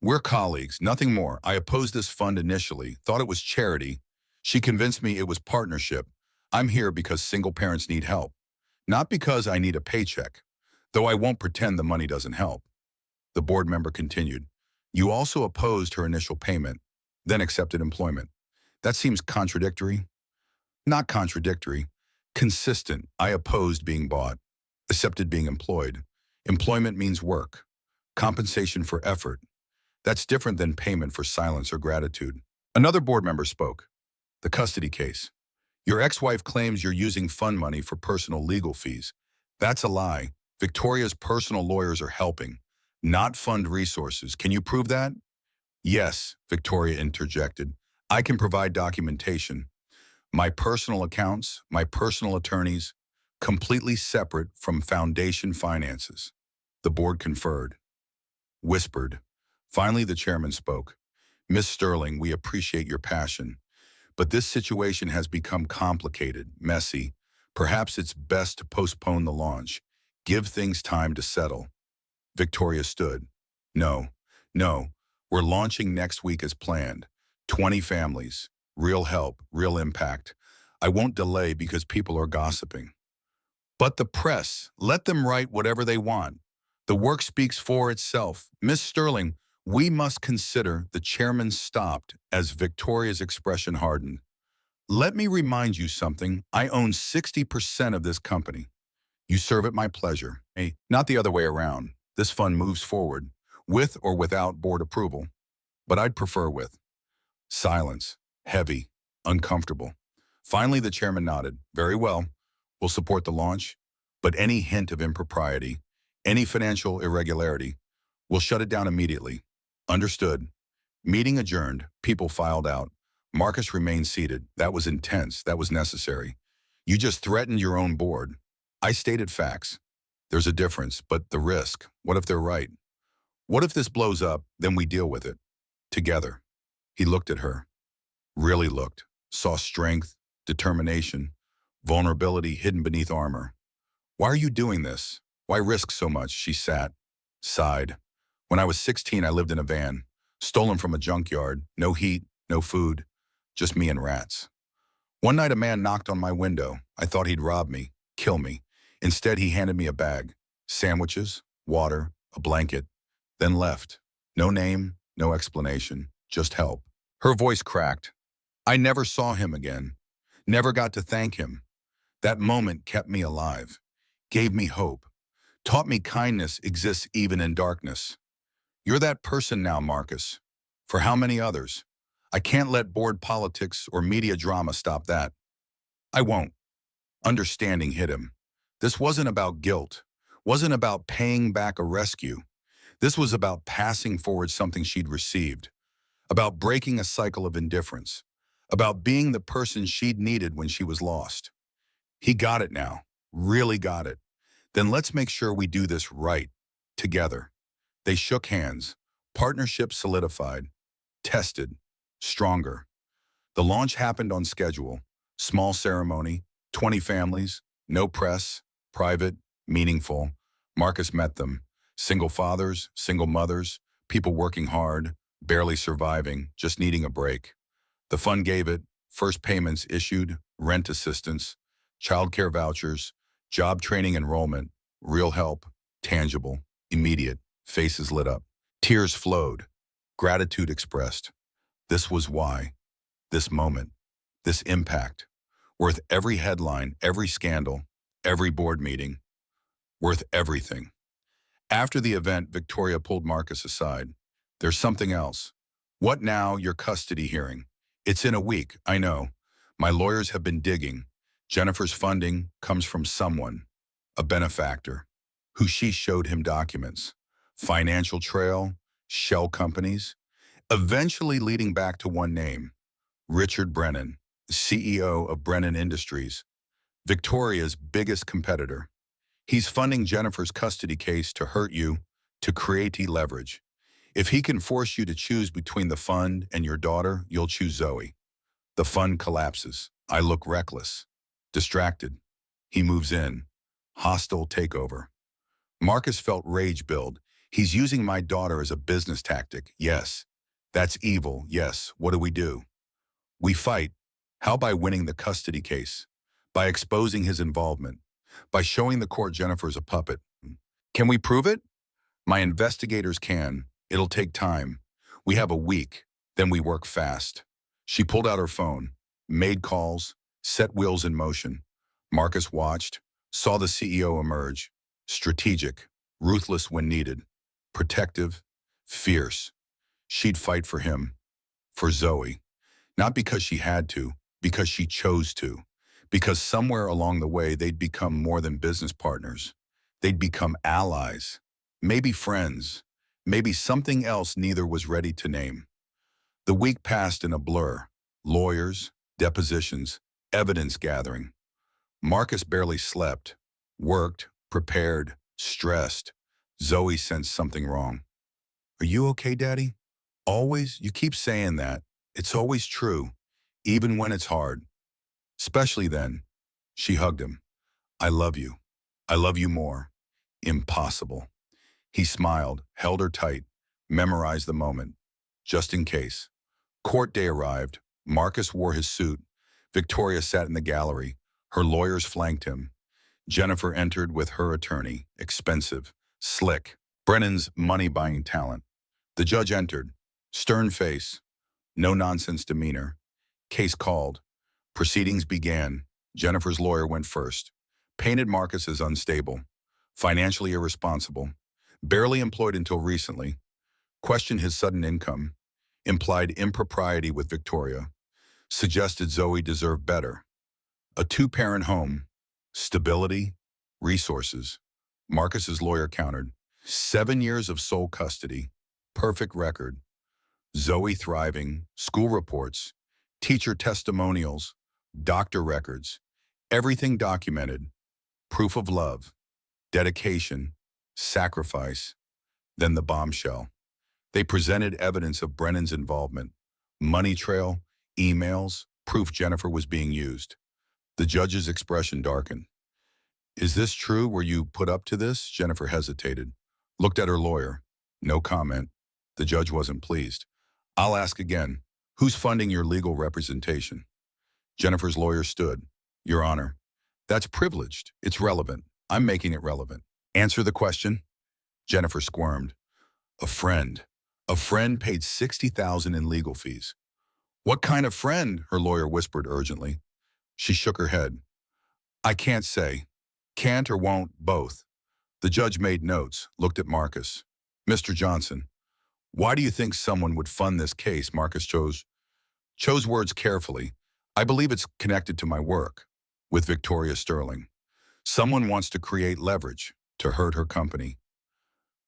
We're colleagues, nothing more. I opposed this fund initially, thought it was charity. She convinced me it was partnership. I'm here because single parents need help, not because I need a paycheck, though I won't pretend the money doesn't help. The board member continued. You also opposed her initial payment, then accepted employment. That seems contradictory. Not contradictory. Consistent. I opposed being bought, accepted being employed. Employment means work, compensation for effort. That's different than payment for silence or gratitude. Another board member spoke. The custody case. Your ex-wife claims you're using fund money for personal legal fees. That's a lie. Victoria's personal lawyers are helping, not fund resources. Can you prove that? Yes, Victoria interjected. I can provide documentation. My personal accounts, my personal attorneys, completely separate from foundation finances. The board conferred, whispered. Finally, the chairman spoke. Miss Sterling, we appreciate your passion, but this situation has become complicated, messy. Perhaps it's best to postpone the launch. Give things time to settle. Victoria stood. No, no, we're launching next week as planned. 20 families, real help, real impact. I won't delay because people are gossiping. But the press, let them write whatever they want. The work speaks for itself. Miss Sterling, we must consider, the chairman stopped as Victoria's expression hardened. Let me remind you something. I own 60% of this company. You serve at my pleasure. Hey, not the other way around. This fund moves forward, with or without board approval. But I'd prefer with. Silence, heavy, uncomfortable. Finally, the chairman nodded. Very well. We'll support the launch, but any hint of impropriety, any financial irregularity, we'll shut it down immediately. Understood. Meeting adjourned. People filed out. Marcus remained seated. That was intense. That was necessary. You just threatened your own board. I stated facts. There's a difference, but the risk. What if they're right? What if this blows up, then we deal with it? Together. He looked at her. Really looked. Saw strength, determination, vulnerability hidden beneath armor. Why are you doing this? Why risk so much? She sat, sighed. When I was 16, I lived in a van, stolen from a junkyard, no heat, no food, just me and rats. One night a man knocked on my window. I thought he'd rob me, kill me. Instead, he handed me a bag, sandwiches, water, a blanket, then left. No name, no explanation, just help. Her voice cracked. I never saw him again, never got to thank him. That moment kept me alive, gave me hope, taught me kindness exists even in darkness. You're that person now, Marcus. For how many others? I can't let board politics or media drama stop that. I won't. Understanding hit him. This wasn't about guilt, wasn't about paying back a rescue. This was about passing forward something she'd received, about breaking a cycle of indifference, about being the person she'd needed when she was lost. He got it now, really got it. Then let's make sure we do this right, together. They shook hands, partnership solidified, tested, stronger. The launch happened on schedule, small ceremony, 20 families, no press, private, meaningful. Marcus met them, single fathers, single mothers, People working hard, barely surviving, just needing a break. The fund gave it, first payments issued, rent assistance, childcare vouchers, job training enrollment, real help, tangible, immediate, faces lit up. Tears flowed, gratitude expressed. This was why, this moment, this impact, worth every headline, every scandal, every board meeting, worth everything. After the event, Victoria pulled Marcus aside. There's something else. What now, your custody hearing? It's in a week, I know. My lawyers have been digging. Jennifer's funding comes from someone, a benefactor, who she showed him documents. Financial trail, shell companies, eventually leading back to one name, Richard Brennan, CEO of Brennan Industries, Victoria's biggest competitor. He's funding Jennifer's custody case to hurt you, to create leverage. If he can force you to choose between the fund and your daughter, you'll choose Zoe. The fund collapses. I look reckless, distracted. He moves in. Hostile takeover. Marcus felt rage build. He's using my daughter as a business tactic. Yes. That's evil. Yes. What do? We fight. How? By winning the custody case. By exposing his involvement. By showing the court Jennifer's a puppet. Can we prove it? My investigators can. It'll take time. We have a week. Then we work fast. She pulled out her phone, made calls, set wheels in motion. Marcus watched, saw the CEO emerge. Strategic, ruthless when needed. Protective, fierce. She'd fight for him, for Zoe. Not because she had to, because she chose to. Because somewhere along the way, they'd become more than business partners. They'd become allies, maybe friends, maybe something else neither was ready to name. The week passed in a blur. Lawyers, depositions, evidence gathering. Marcus barely slept, worked, prepared, stressed. Zoe sensed something wrong. Are you okay, Daddy? Always? You keep saying that. It's always true, even when it's hard. Especially then. She hugged him. I love you. I love you more. Impossible. He smiled, held her tight, memorized the moment. Just in case. Court day arrived. Marcus wore his suit. Victoria sat in the gallery. Her lawyers flanked him. Jennifer entered with her attorney, expensive, slick, Brennan's money-buying talent. The judge entered, stern face, no-nonsense demeanor. Case called. Proceedings began. Jennifer's lawyer went first. Painted Marcus as unstable, financially irresponsible, barely employed until recently. Questioned his sudden income. Implied impropriety with Victoria. Suggested Zoe deserved better. A two-parent home. Stability. Resources. Marcus's lawyer countered. 7 years of sole custody. Perfect record. Zoe thriving. School reports. Teacher testimonials. Doctor records. Everything documented. Proof of love. Dedication. Sacrifice. Then the bombshell. They presented evidence of Brennan's involvement. Money trail, emails, proof Jennifer was being used. The judge's expression darkened. Is this true? Were you put up to this? Jennifer hesitated. Looked at her lawyer. No comment. The judge wasn't pleased. I'll ask again. Who's funding your legal representation? Jennifer's lawyer stood. Your Honor, that's privileged. It's relevant. I'm making it relevant. Answer the question. Jennifer squirmed. A friend. A friend paid $60,000 in legal fees. What kind of friend? Her lawyer whispered urgently. She shook her head. I can't say. Can't or won't, both. The judge made notes, looked at Marcus. Mr. Johnson, why do you think someone would fund this case? Marcus chose words carefully. I believe it's connected to my work with Victoria Sterling. Someone wants to create leverage to hurt her company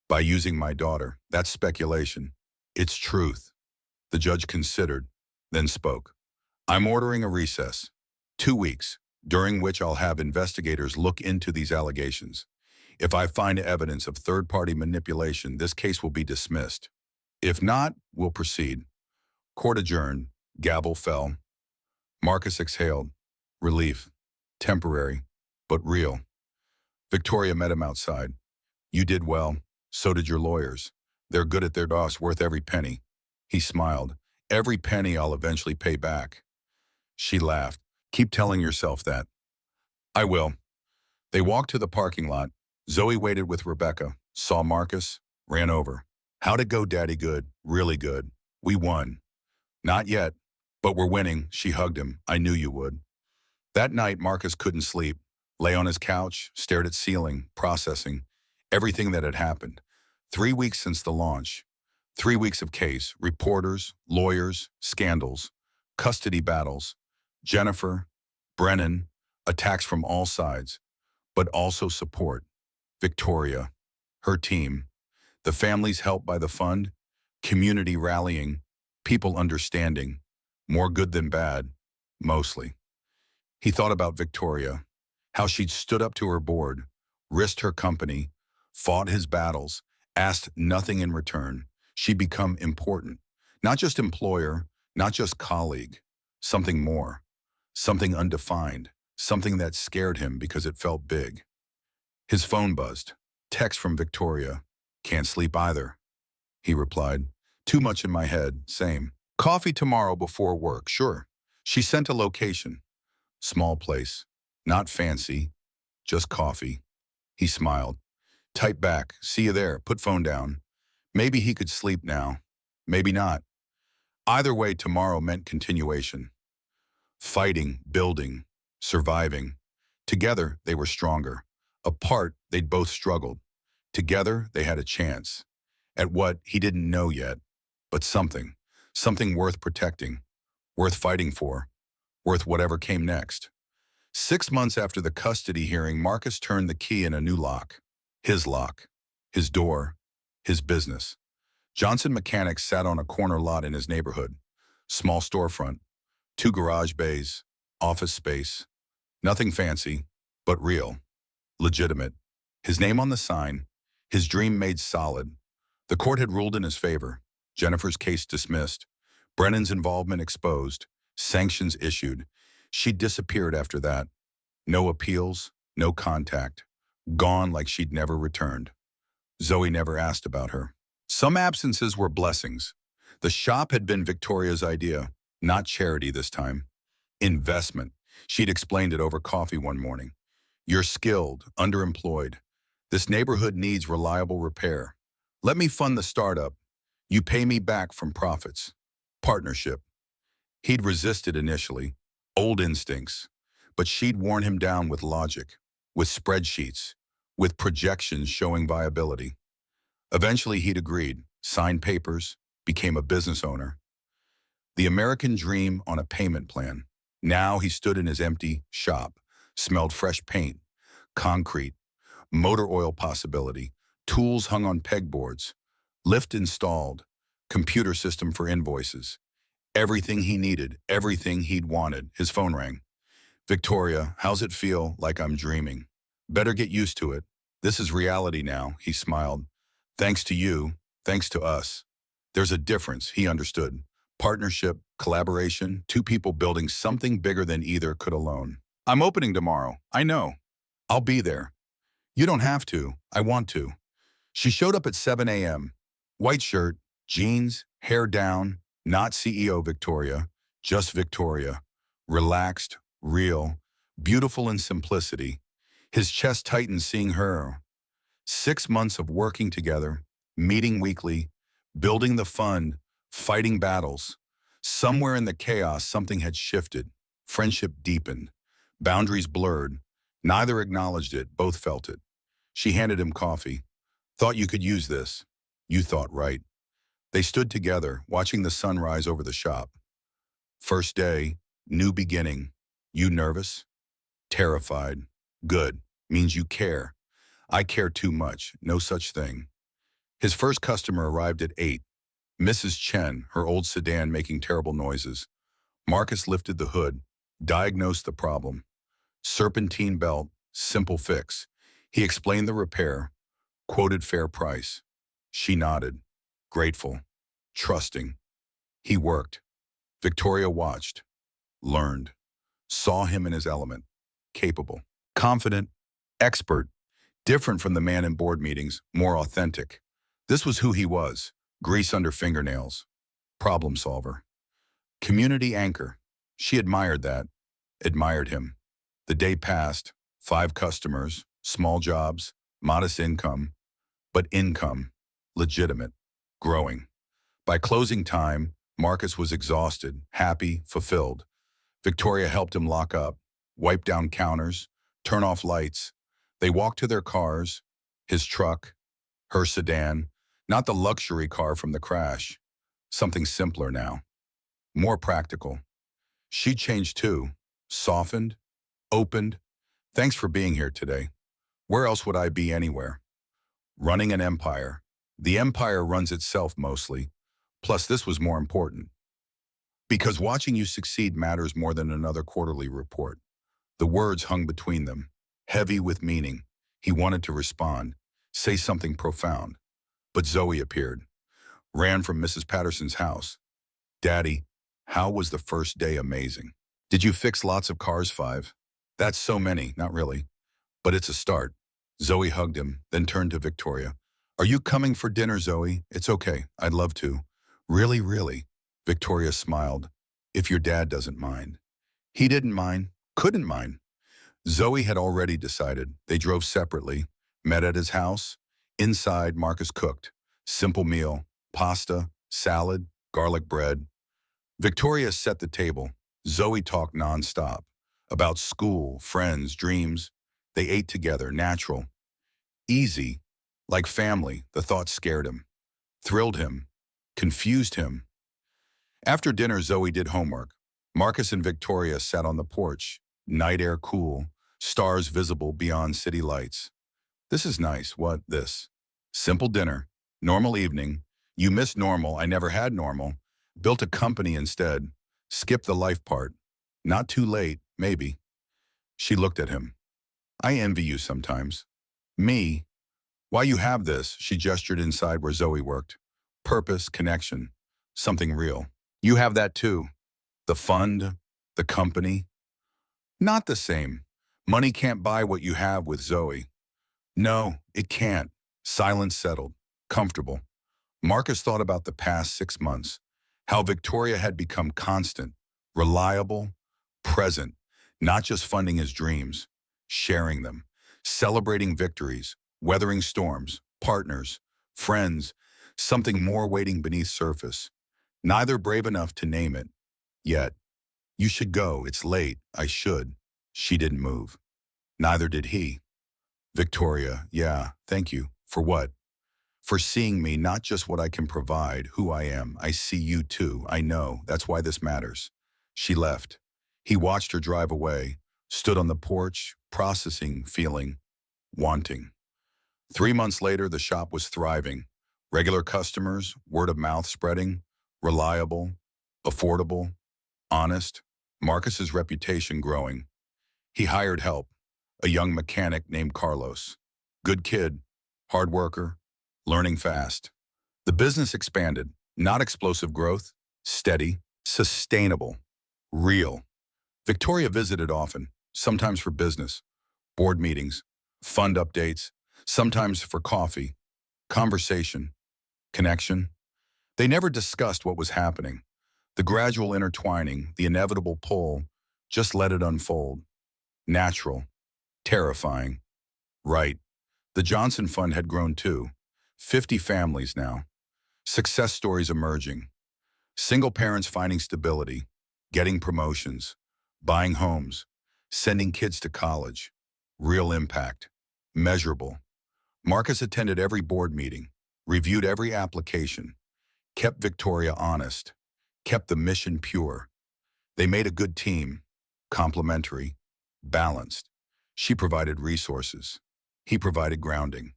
by using my daughter. That's speculation. It's truth. The judge considered, then spoke. I'm ordering a recess, 2 weeks, during which I'll have investigators look into these allegations. If I find evidence of third-party manipulation, this case will be dismissed. If not, we'll proceed. Court adjourned. Gavel fell. Marcus exhaled. Relief. Temporary, but real. Victoria met him outside. You did well. So did your lawyers. They're good at their DOS, worth every penny. He smiled. Every penny I'll eventually pay back. She laughed. Keep telling yourself that. I will. They walked to the parking lot. Zoe waited with Rebecca, saw Marcus, ran over. How'd it go, Daddy? Good, really good. We won. Not yet, but we're winning. She hugged him. I knew you would. That night, Marcus couldn't sleep. Lay on his couch, stared at ceiling, processing everything that had happened. 3 weeks since the launch. 3 weeks of case, reporters, lawyers, scandals, custody battles, Jennifer, Brennan, attacks from all sides, but also support. Victoria, her team, the families helped by the fund, community rallying, people understanding, more good than bad, mostly. He thought about Victoria, how she'd stood up to her board, risked her company, fought his battles, asked nothing in return. She'd become important, not just employer, not just colleague, something more, something undefined, something that scared him because it felt big. His phone buzzed. Text from Victoria. Can't sleep either. He replied. Too much in my head. Same. Coffee tomorrow before work. Sure. She sent a location. Small place. Not fancy. Just coffee. He smiled. Type back. See you there. Put phone down. Maybe he could sleep now. Maybe not. Either way, tomorrow meant continuation. Fighting, building, surviving. Together, they were stronger. Apart, they'd both struggled. Together, they had a chance. At what he didn't know yet, but something. Something worth protecting, worth fighting for, worth whatever came next. 6 months after the custody hearing, Marcus turned the key in a new lock. His door, his business. Johnson Mechanics sat on a corner lot in his neighborhood. Small storefront, 2 garage bays, office space. Nothing fancy, but real. Legitimate. His name on the sign, his dream made solid. The court had ruled in his favor. Jennifer's case dismissed. Brennan's involvement exposed. Sanctions issued. She disappeared after that. No appeals, no contact. Gone like she'd never returned. Zoe never asked about her. Some absences were blessings. The shop had been Victoria's idea, not charity this time. Investment. She'd explained it over coffee one morning. You're skilled, underemployed. This neighborhood needs reliable repair. Let me fund the startup. You pay me back from profits. Partnership. He'd resisted initially. Old instincts. But she'd worn him down with logic, with spreadsheets, with projections showing viability. Eventually he'd agreed, signed papers, became a business owner. The American dream on a payment plan. Now he stood in his empty shop, smelled fresh paint, concrete, motor oil possibility, tools hung on pegboards, lift installed, computer system for invoices. Everything he needed, everything he'd wanted. His phone rang. Victoria, how's it feel? Like I'm dreaming. Better get used to it. This is reality now, he smiled. Thanks to you, thanks to us. There's a difference, he understood. Partnership, collaboration, 2 people building something bigger than either could alone. I'm opening tomorrow, I know. I'll be there. You don't have to, I want to. She showed up at 7 a.m. White shirt, jeans, hair down, not CEO Victoria, just Victoria. Relaxed, real, beautiful in simplicity. His chest tightened seeing her. 6 months of working together, meeting weekly, building the fund, fighting battles. Somewhere in the chaos, something had shifted. Friendship deepened. Boundaries blurred. Neither acknowledged it, both felt it. She handed him coffee. Thought you could use this. You thought right. They stood together, watching the sun rise over the shop. First day, new beginning. You nervous? Terrified. Good. Means you care. I care too much. No such thing. His first customer arrived at 8. Mrs. Chen, her old sedan making terrible noises. Marcus lifted the hood, diagnosed the problem. Serpentine belt, simple fix. He explained the repair, quoted fair price. She nodded, grateful, trusting. He worked. Victoria watched, learned, saw him in his element, capable, confident, expert, different from the man in board meetings, more authentic. This was who he was: grease under fingernails, problem solver, community anchor. She admired that, admired him. The day passed, 5 customers, small jobs, modest income, but income, legitimate, growing. By closing time, Marcus was exhausted, happy, fulfilled. Victoria helped him lock up, wipe down counters, turn off lights. They walked to their cars, his truck, her sedan, not the luxury car from the crash. Something simpler now, more practical. She changed too, softened, opened. Thanks for being here today. Where else would I be anywhere? Running an empire. The empire runs itself mostly. Plus, this was more important. Because watching you succeed matters more than another quarterly report. The words hung between them, heavy with meaning. He wanted to respond, say something profound. But Zoe appeared, ran from Mrs. Patterson's house. Daddy, how was the first day amazing? Did you fix lots of cars, 5? That's so many, not really. But it's a start. Zoe hugged him, then turned to Victoria. Are you coming for dinner, Zoe? It's okay. I'd love to. Really, really? Victoria smiled. If your dad doesn't mind. He didn't mind, couldn't mind. Zoe had already decided. They drove separately, met at his house. Inside, Marcus cooked. Simple meal, pasta, salad, garlic bread. Victoria set the table. Zoe talked nonstop. About school, friends, dreams. They ate together, natural. Easy, like family. The thought scared him, thrilled him, confused him. After dinner, Zoe did homework. Marcus and Victoria sat on the porch, night air cool, stars visible beyond city lights. This is nice. What, this? Simple dinner, normal evening. You miss normal. I never had normal. Built a company instead. Skipped the life part. Not too late, maybe. She looked at him. I envy you sometimes. Me? Why you have this? She gestured inside where Zoe worked. Purpose, connection, something real. You have that too. The fund, the company. Not the same. Money can't buy what you have with Zoe. No, it can't. Silence settled. Comfortable. Marcus thought about the past 6 months. How Victoria had become constant, reliable, present, not just funding his dreams, sharing them, celebrating victories, weathering storms, partners, friends, something more waiting beneath surface. Neither brave enough to name it. Yet, you should go, it's late, I should. She didn't move. Neither did he. Victoria, yeah, thank you. For what? For seeing me, not just what I can provide, who I am. I see you too, I know. That's why this matters. She left. He watched her drive away, stood on the porch, processing, feeling, wanting. 3 months later, the shop was thriving. Regular customers, word of mouth spreading, reliable, affordable, honest. Marcus's reputation growing. He hired help, a young mechanic named Carlos. Good kid, hard worker, learning fast. The business expanded, not explosive growth, steady, sustainable, real. Victoria visited often, sometimes for business, board meetings, fund updates, sometimes for coffee, conversation, connection. They never discussed what was happening. The gradual intertwining, the inevitable pull, just let it unfold. Natural, terrifying. Right. The Johnson Fund had grown too. 50 families now. Success stories emerging. Single parents finding stability, getting promotions, buying homes, sending kids to college. Real impact. Measurable. Marcus attended every board meeting, reviewed every application, kept Victoria honest, kept the mission pure. They made a good team, complementary, balanced. She provided resources. He provided grounding.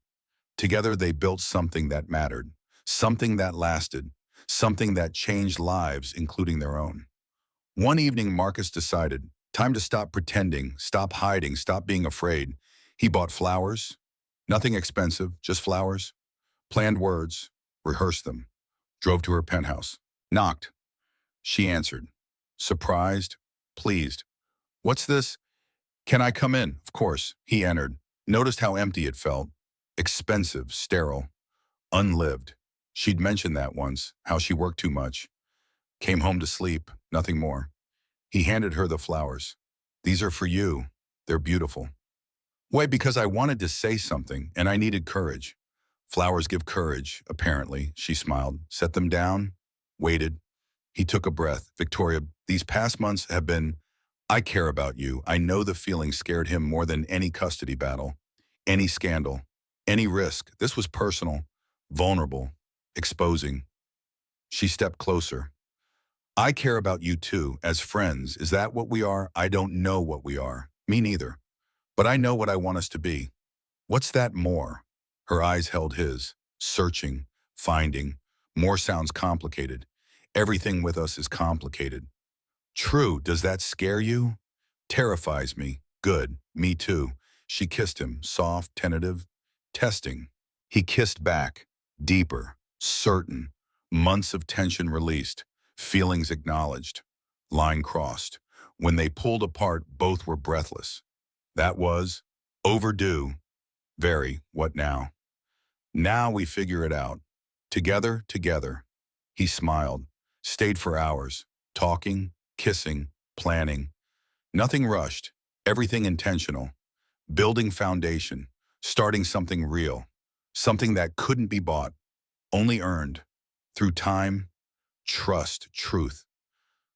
Together they built something that mattered, something that lasted, something that changed lives, including their own. One evening, Marcus decided, time to stop pretending, stop hiding, stop being afraid. He bought flowers, nothing expensive, just flowers, planned words, rehearsed them, drove to her penthouse, knocked. She answered, surprised, pleased. What's this? Can I come in? Of course. He entered, noticed how empty it felt, expensive, sterile. Unlived. She'd mentioned that once, how she worked too much. Came home to sleep, nothing more. He handed her the flowers. These are for you. They're beautiful. Why? Because I wanted to say something, and I needed courage. Flowers give courage, apparently, she smiled. Set them down, waited. He took a breath. Victoria, these past months have been, I care about you. I know the feeling scared him more than any custody battle, any scandal, any risk. This was personal, vulnerable, exposing. She stepped closer. I care about you too, as friends. Is that what we are? I don't know what we are. Me neither. But I know what I want us to be. What's that more? Her eyes held his, searching, finding. More sounds complicated. Everything with us is complicated. True, does that scare you? Terrifies me. Good, me too. She kissed him, soft, tentative, testing. He kissed back, deeper, certain. Months of tension released, feelings acknowledged, line crossed. When they pulled apart, both were breathless. That was overdue. Very. What now? Now we figure it out. Together, together. He smiled, stayed for hours, talking, kissing, planning. Nothing rushed, everything intentional. Building foundation, starting something real. Something that couldn't be bought, only earned. Through time, trust, truth.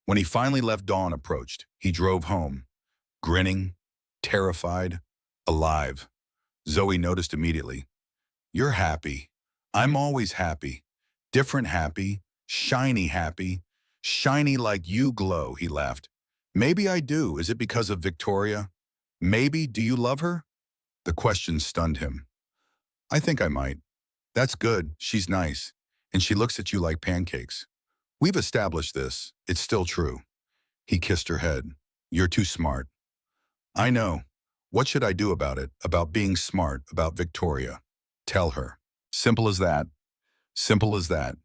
When he finally left, dawn approached. He drove home, grinning, terrified, alive. Zoe noticed immediately. You're happy. I'm always happy. Different happy. Shiny, shiny like you glow, he laughed. Maybe I do. Is it because of Victoria? Maybe. Do you love her? The question stunned him. I think I might. That's good. She's nice. And she looks at you like pancakes. We've established this. It's still true. He kissed her head. You're too smart. I know. What should I do about it? About being smart, about Victoria? Tell her. Simple as that. Simple as that.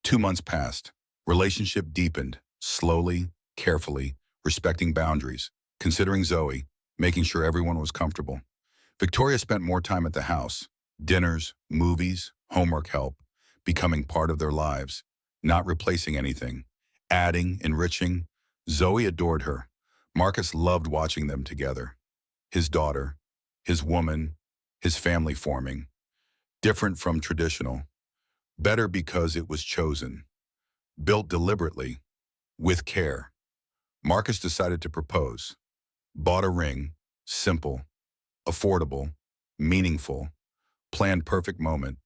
2 months passed. Relationship deepened, slowly, carefully, respecting boundaries, considering Zoe, making sure everyone was comfortable. Victoria spent more time at the house, dinners, movies, homework help, becoming part of their lives, not replacing anything, adding, enriching. Zoe adored her. Marcus loved watching them together. His daughter, his woman, his family forming. Different from traditional. Better because it was chosen. Built deliberately, with care. Marcus decided to propose. Bought a ring, simple, affordable, meaningful, planned perfect moment,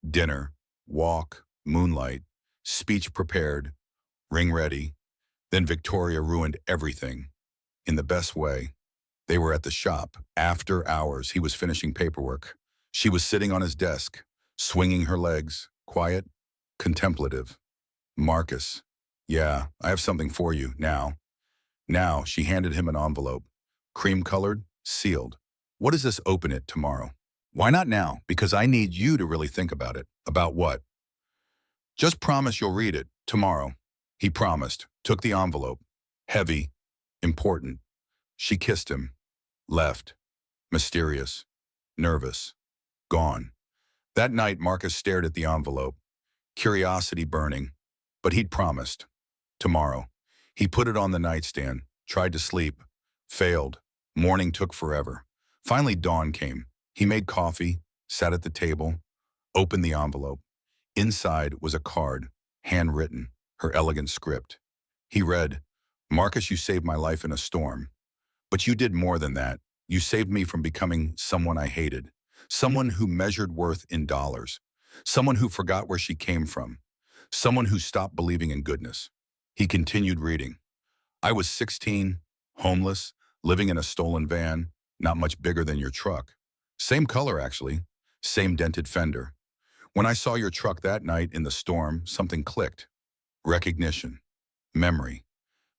dinner, walk, moonlight, speech prepared, ring ready. Then Victoria ruined everything. In the best way. They were at the shop. After hours, he was finishing paperwork. She was sitting on his desk, swinging her legs, quiet, contemplative. Marcus, yeah, I have something for you, now. Now, she handed him an envelope. Cream-colored, sealed. What does this? Open it tomorrow? Why not now? Because I need you to really think about it. About what? Just promise you'll read it, tomorrow. He promised, took the envelope. Heavy, important. She kissed him. Left. Mysterious. Nervous. Gone. That night, Marcus stared at the envelope. Curiosity burning. But he'd promised. Tomorrow. He put it on the nightstand, tried to sleep, failed. Morning took forever. Finally, dawn came. He made coffee, sat at the table, opened the envelope. Inside was a card, handwritten, her elegant script. He read, Marcus, you saved my life in a storm. But you did more than that. You saved me from becoming someone I hated. Someone who measured worth in dollars. Someone who forgot where she came from. Someone who stopped believing in goodness. He continued reading. I was 16, homeless, living in a stolen van, not much bigger than your truck. Same color, actually. Same dented fender. When I saw your truck that night in the storm, something clicked. Recognition. Memory.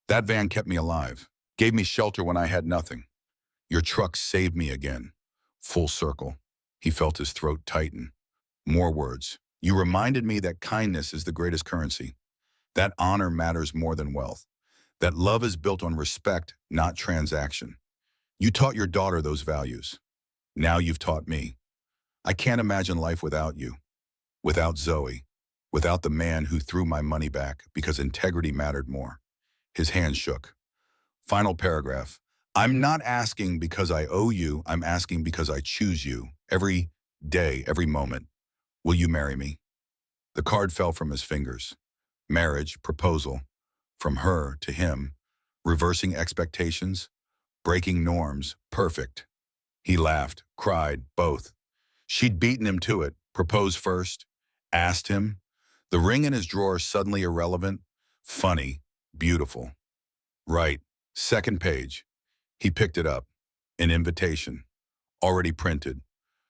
That van kept me alive. Gave me shelter when I had nothing. Your truck saved me again. Full circle. He felt his throat tighten. More words. You reminded me that kindness is the greatest currency. That honor matters more than wealth. That love is built on respect, not transaction. You taught your daughter those values. Now you've taught me. I can't imagine life without you. Without Zoe, without the man who threw my money back because integrity mattered more. His hand shook. Final paragraph. I'm not asking because I owe you. I'm asking because I choose you. Every day, every moment. Will you marry me? The card fell from his fingers. Marriage, proposal. From her to him. Reversing expectations. Breaking norms. Perfect. He laughed, cried, both. She'd beaten him to it. Proposed first. Asked him. The ring in his drawer suddenly irrelevant. Funny. Beautiful. Right. Second page. He picked it up. An invitation. Already printed.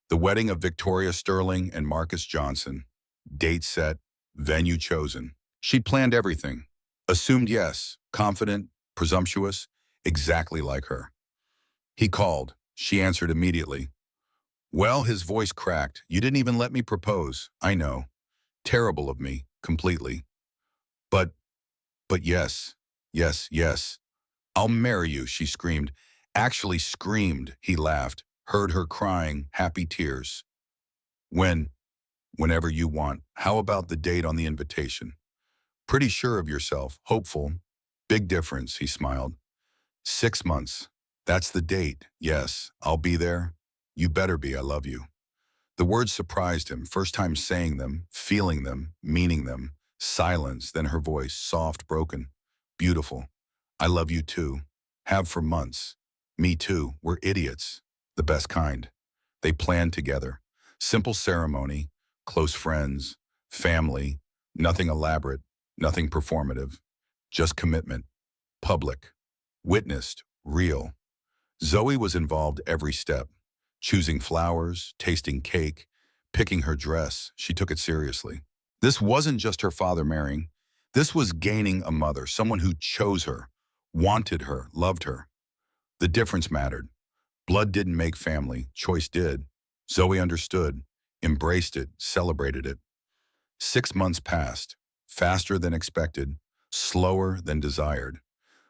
The wedding of Victoria Sterling and Marcus Johnson. Date set. Venue chosen. She'd planned everything. Assumed yes. Confident. Presumptuous. Exactly like her. He called. She answered immediately. Well, his voice cracked. You didn't even let me propose. I know. Terrible of me. Completely. But, but yes. Yes, yes. I'll marry you, she screamed. Actually screamed, he laughed. Heard her crying, happy tears. When? Whenever you want. How about the date on the invitation? Pretty sure of yourself, hopeful. Big difference, he smiled. 6 months. That's the date. Yes, I'll be there. You better be, I love you. The words surprised him, first time saying them, feeling them, meaning them. Silence, then her voice, soft, broken. Beautiful. I love you too. Have for months. Me too. We're idiots. The best kind. They planned together. Simple ceremony, close friends, family, nothing elaborate, nothing performative. Just commitment. Public. Witnessed. Real. Zoe was involved every step. Choosing flowers, tasting cake, picking her dress. She took it seriously. This wasn't just her father marrying. This was gaining a mother, someone who chose her, wanted her, loved her. The difference mattered. Blood didn't make family, choice did. Zoe understood, embraced it, celebrated it. 6 months passed, faster than expected, slower than desired.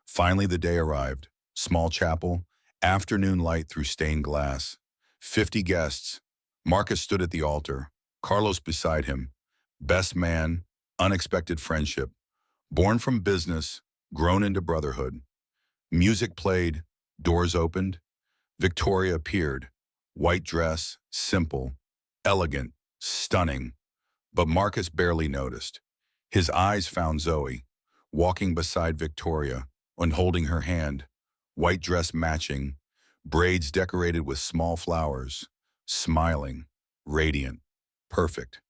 Finally the day arrived. Small chapel, afternoon light through stained glass. 50 guests. Marcus stood at the altar, Carlos beside him. Best man, unexpected friendship. Born from business, grown into brotherhood. Music played, doors opened. Victoria appeared. White dress, simple, elegant, stunning. But Marcus barely noticed. His eyes found Zoe, walking beside Victoria and holding her hand. White dress matching, braids decorated with small flowers, smiling, radiant, perfect.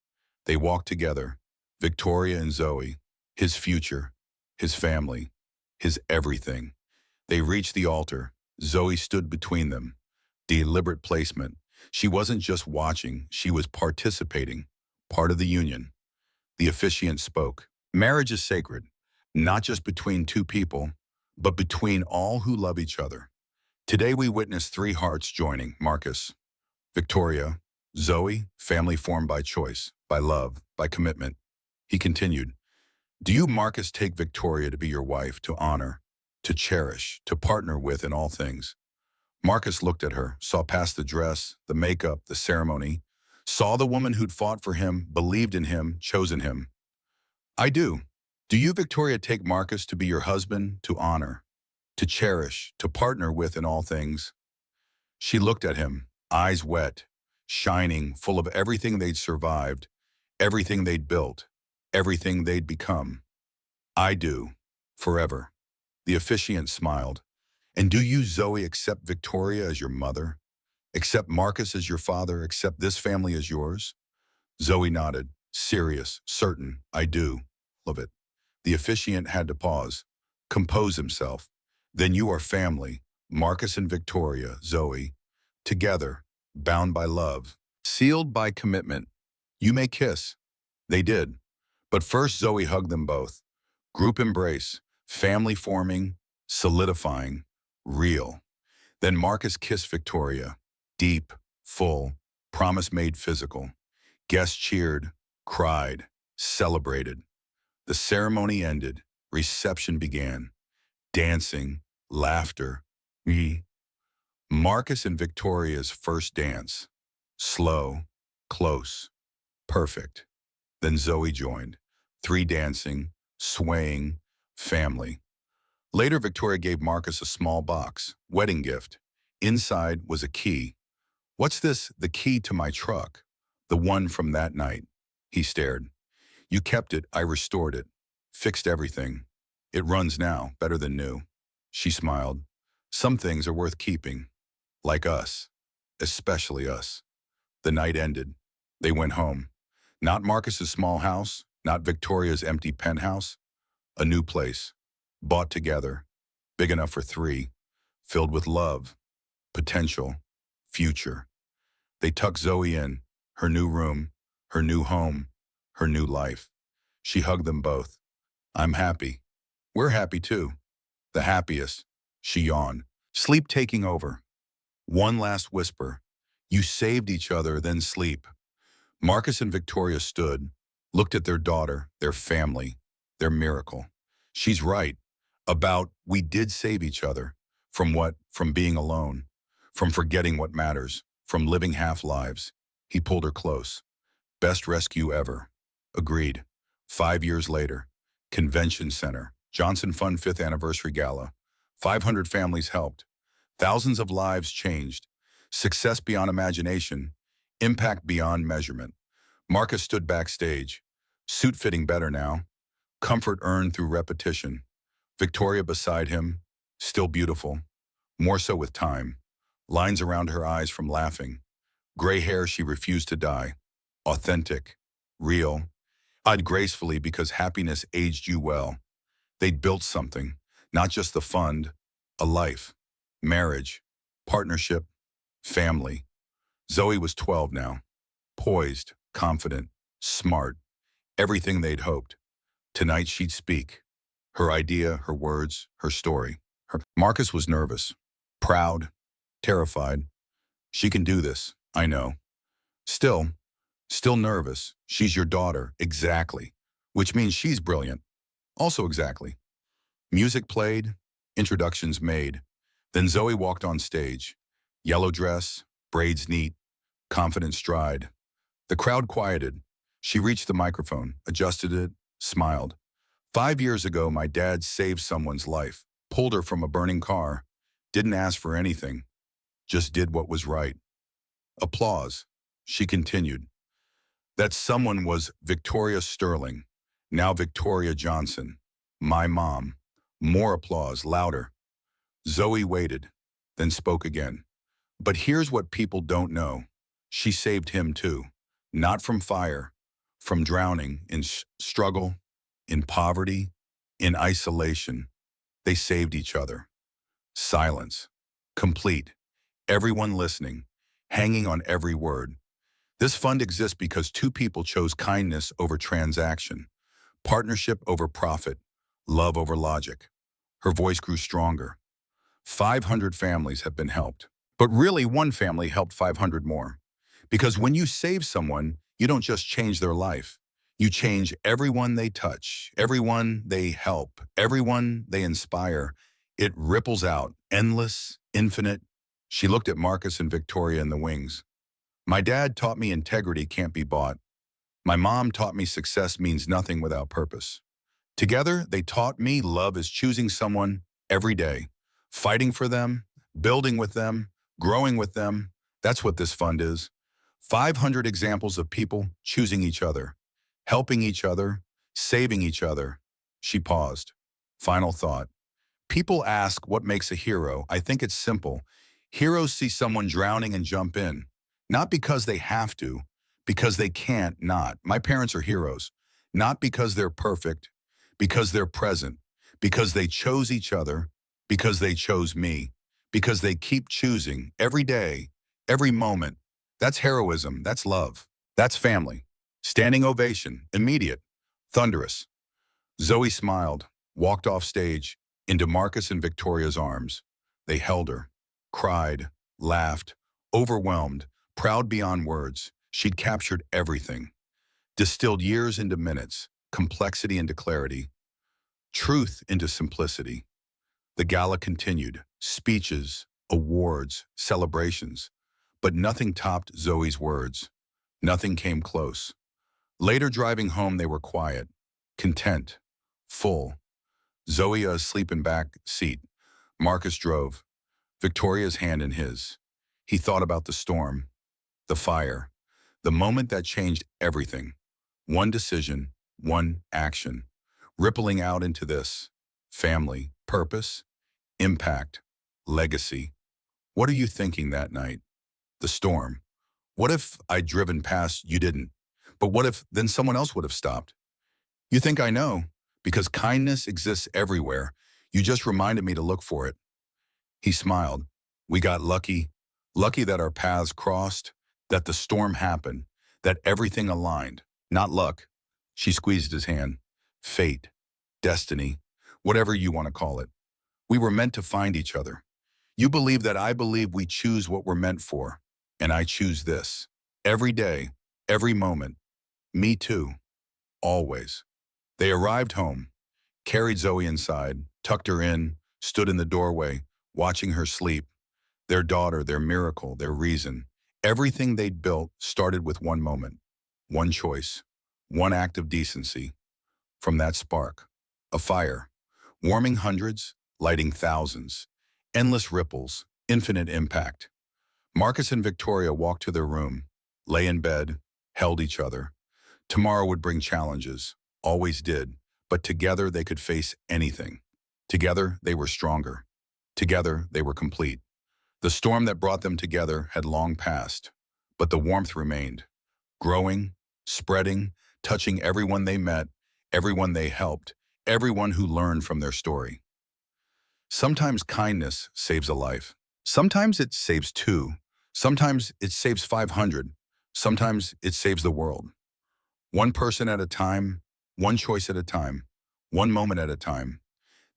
They walked together, Victoria and Zoe, his future, his family, his everything. They reached the altar. Zoe stood between them. Deliberate placement. She wasn't just watching, she was participating, part of the union. The officiant spoke. Marriage is sacred, not just between two people, but between all who love each other. Today we witness 3 hearts joining, Marcus, Victoria, Zoe, family formed by choice, by love, by commitment. He continued, do you, Marcus, take Victoria to be your wife, to honor, to cherish, to partner with in all things? Marcus looked at her, saw past the dress, the makeup, the ceremony, saw the woman who'd fought for him, believed in him, chosen him. I do. Do you, Victoria, take Marcus to be your husband, to honor, to cherish, to partner with in all things? She looked at him, eyes wet, shining, full of everything they'd survived, everything they'd built, everything they'd become. I do. Forever. The officiant smiled. And do you, Zoe, accept Victoria as your mother? Accept Marcus as your father? Accept this family as yours? Zoe nodded, serious, certain. I do. Love it. The officiant had to pause, compose himself. Then you are family, Marcus and Victoria, Zoe, together, bound by love, sealed by commitment. You may kiss. They did. But first Zoe hugged them both. Group embrace, family forming, solidifying, real. Then Marcus kissed Victoria, deep, full, promise made physical. Guests cheered, cried, celebrated. The ceremony ended, reception began. Dancing, laughter. Marcus and Victoria's first dance. Slow, close, perfect. Then Zoe joined. 3 dancing, swaying, family. Later, Victoria gave Marcus a small box, wedding gift. Inside was a key. What's this? The key to my truck. The one from that night. He stared. You kept it, I restored it. Fixed everything. It runs now, better than new. She smiled. Some things are worth keeping. Like us. Especially us. The night ended. They went home. Not Marcus's small house, not Victoria's empty penthouse. A new place. Bought together. Big enough for 3. Filled with love. Potential. Future. They tucked Zoe in. Her new room. Her new home. Her new life. She hugged them both. I'm happy. We're happy too. The happiest. She yawned. Sleep taking over. One last whisper. You saved each other, then sleep. Marcus and Victoria stood, looked at their daughter, their family, their miracle. She's right. About we did save each other. From what? From being alone. From forgetting what matters. From living half lives. He pulled her close. Best rescue ever. Agreed. 5 years later. Convention Center. Johnson Fund 5th Anniversary Gala. 500 families helped. Thousands of lives changed. Success beyond imagination. Impact beyond measurement. Marcus stood backstage. Suit fitting better now. Comfort earned through repetition. Victoria beside him. Still beautiful. More so with time. Lines around her eyes from laughing. Gray hair she refused to dye. Authentic. Real. I'd gracefully because happiness aged you well. They'd built something. Not just the fund. A life. Marriage. Partnership. Family. Zoe was 12 now. Poised. Confident. Smart. Everything they'd hoped. Tonight she'd speak. Her idea, her words, her story. Marcus was nervous. Proud. Terrified. She can do this. I know. Still nervous. She's your daughter. Exactly. Which means she's brilliant. Also exactly. Music played. Introductions made. Then Zoe walked on stage. Yellow dress. Braids neat. Confident stride. The crowd quieted. She reached the microphone, adjusted it, smiled. 5 years ago, my dad saved someone's life. Pulled her from a burning car. Didn't ask for anything. Just did what was right. Applause. She continued. That someone was Victoria Sterling, now Victoria Johnson. My mom. More applause, louder. Zoe waited, then spoke again. But here's what people don't know. She saved him too. Not from fire, from drowning, in struggle, in poverty, in isolation. They saved each other. Silence. Complete. Everyone listening, hanging on every word. This fund exists because 2 people chose kindness over transaction, partnership over profit, love over logic. Her voice grew stronger. 500 families have been helped. But really, one family helped 500 more. Because when you save someone, you don't just change their life. You change everyone they touch, everyone they help, everyone they inspire. It ripples out, endless, infinite. She looked at Marcus and Victoria in the wings. My dad taught me integrity can't be bought. My mom taught me success means nothing without purpose. Together, they taught me love is choosing someone every day, fighting for them, building with them, growing with them. That's what this fund is. 500 examples of people choosing each other, helping each other, saving each other. She paused. Final thought. People ask what makes a hero. I think it's simple. Heroes see someone drowning and jump in. Not because they have to, because they can't not. My parents are heroes. Not because they're perfect, because they're present, because they chose each other, because they chose me, because they keep choosing every day, every moment. That's heroism. That's love. That's family. Standing ovation. Immediate. Thunderous. Zoe smiled, walked off stage, into Marcus and Victoria's arms. They held her, cried, laughed, overwhelmed, proud beyond words. She'd captured everything. Distilled years into minutes, complexity into clarity, truth into simplicity. The gala continued. Speeches, awards, celebrations. But nothing topped Zoe's words. Nothing came close. Later driving home, they were quiet, content, full. Zoe asleep in back seat. Marcus drove, Victoria's hand in his. He thought about the storm, the fire, the moment that changed everything. One decision, one action, rippling out into this. Family, purpose, impact, legacy. What are you thinking that night? The storm. What if I'd driven past, you didn't? But what if then someone else would have stopped? You think I know? Because kindness exists everywhere. You just reminded me to look for it. He smiled. We got lucky. Lucky that our paths crossed, that the storm happened, that everything aligned. Not luck. She squeezed his hand. Fate. Destiny. Whatever you want to call it. We were meant to find each other. You believe that I believe we choose what we're meant for. And I choose this. Every day, every moment. Me too. Always. They arrived home, carried Zoe inside, tucked her in, stood in the doorway, watching her sleep. Their daughter, their miracle, their reason. Everything they'd built started with one moment, one choice, one act of decency. From that spark, a fire, warming hundreds, lighting thousands, endless ripples, infinite impact. Marcus and Victoria walked to their room, lay in bed, held each other. Tomorrow would bring challenges, always did, but together they could face anything. Together they were stronger. Together they were complete. The storm that brought them together had long passed, but the warmth remained, growing, spreading, touching everyone they met, everyone they helped, everyone who learned from their story. Sometimes kindness saves a life. Sometimes it saves two. Sometimes it saves 500. Sometimes it saves the world. One person at a time, one choice at a time, one moment at a time.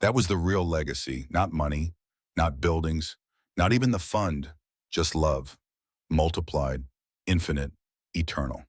That was the real legacy, not money, not buildings, not even the fund, just love, multiplied, infinite, eternal.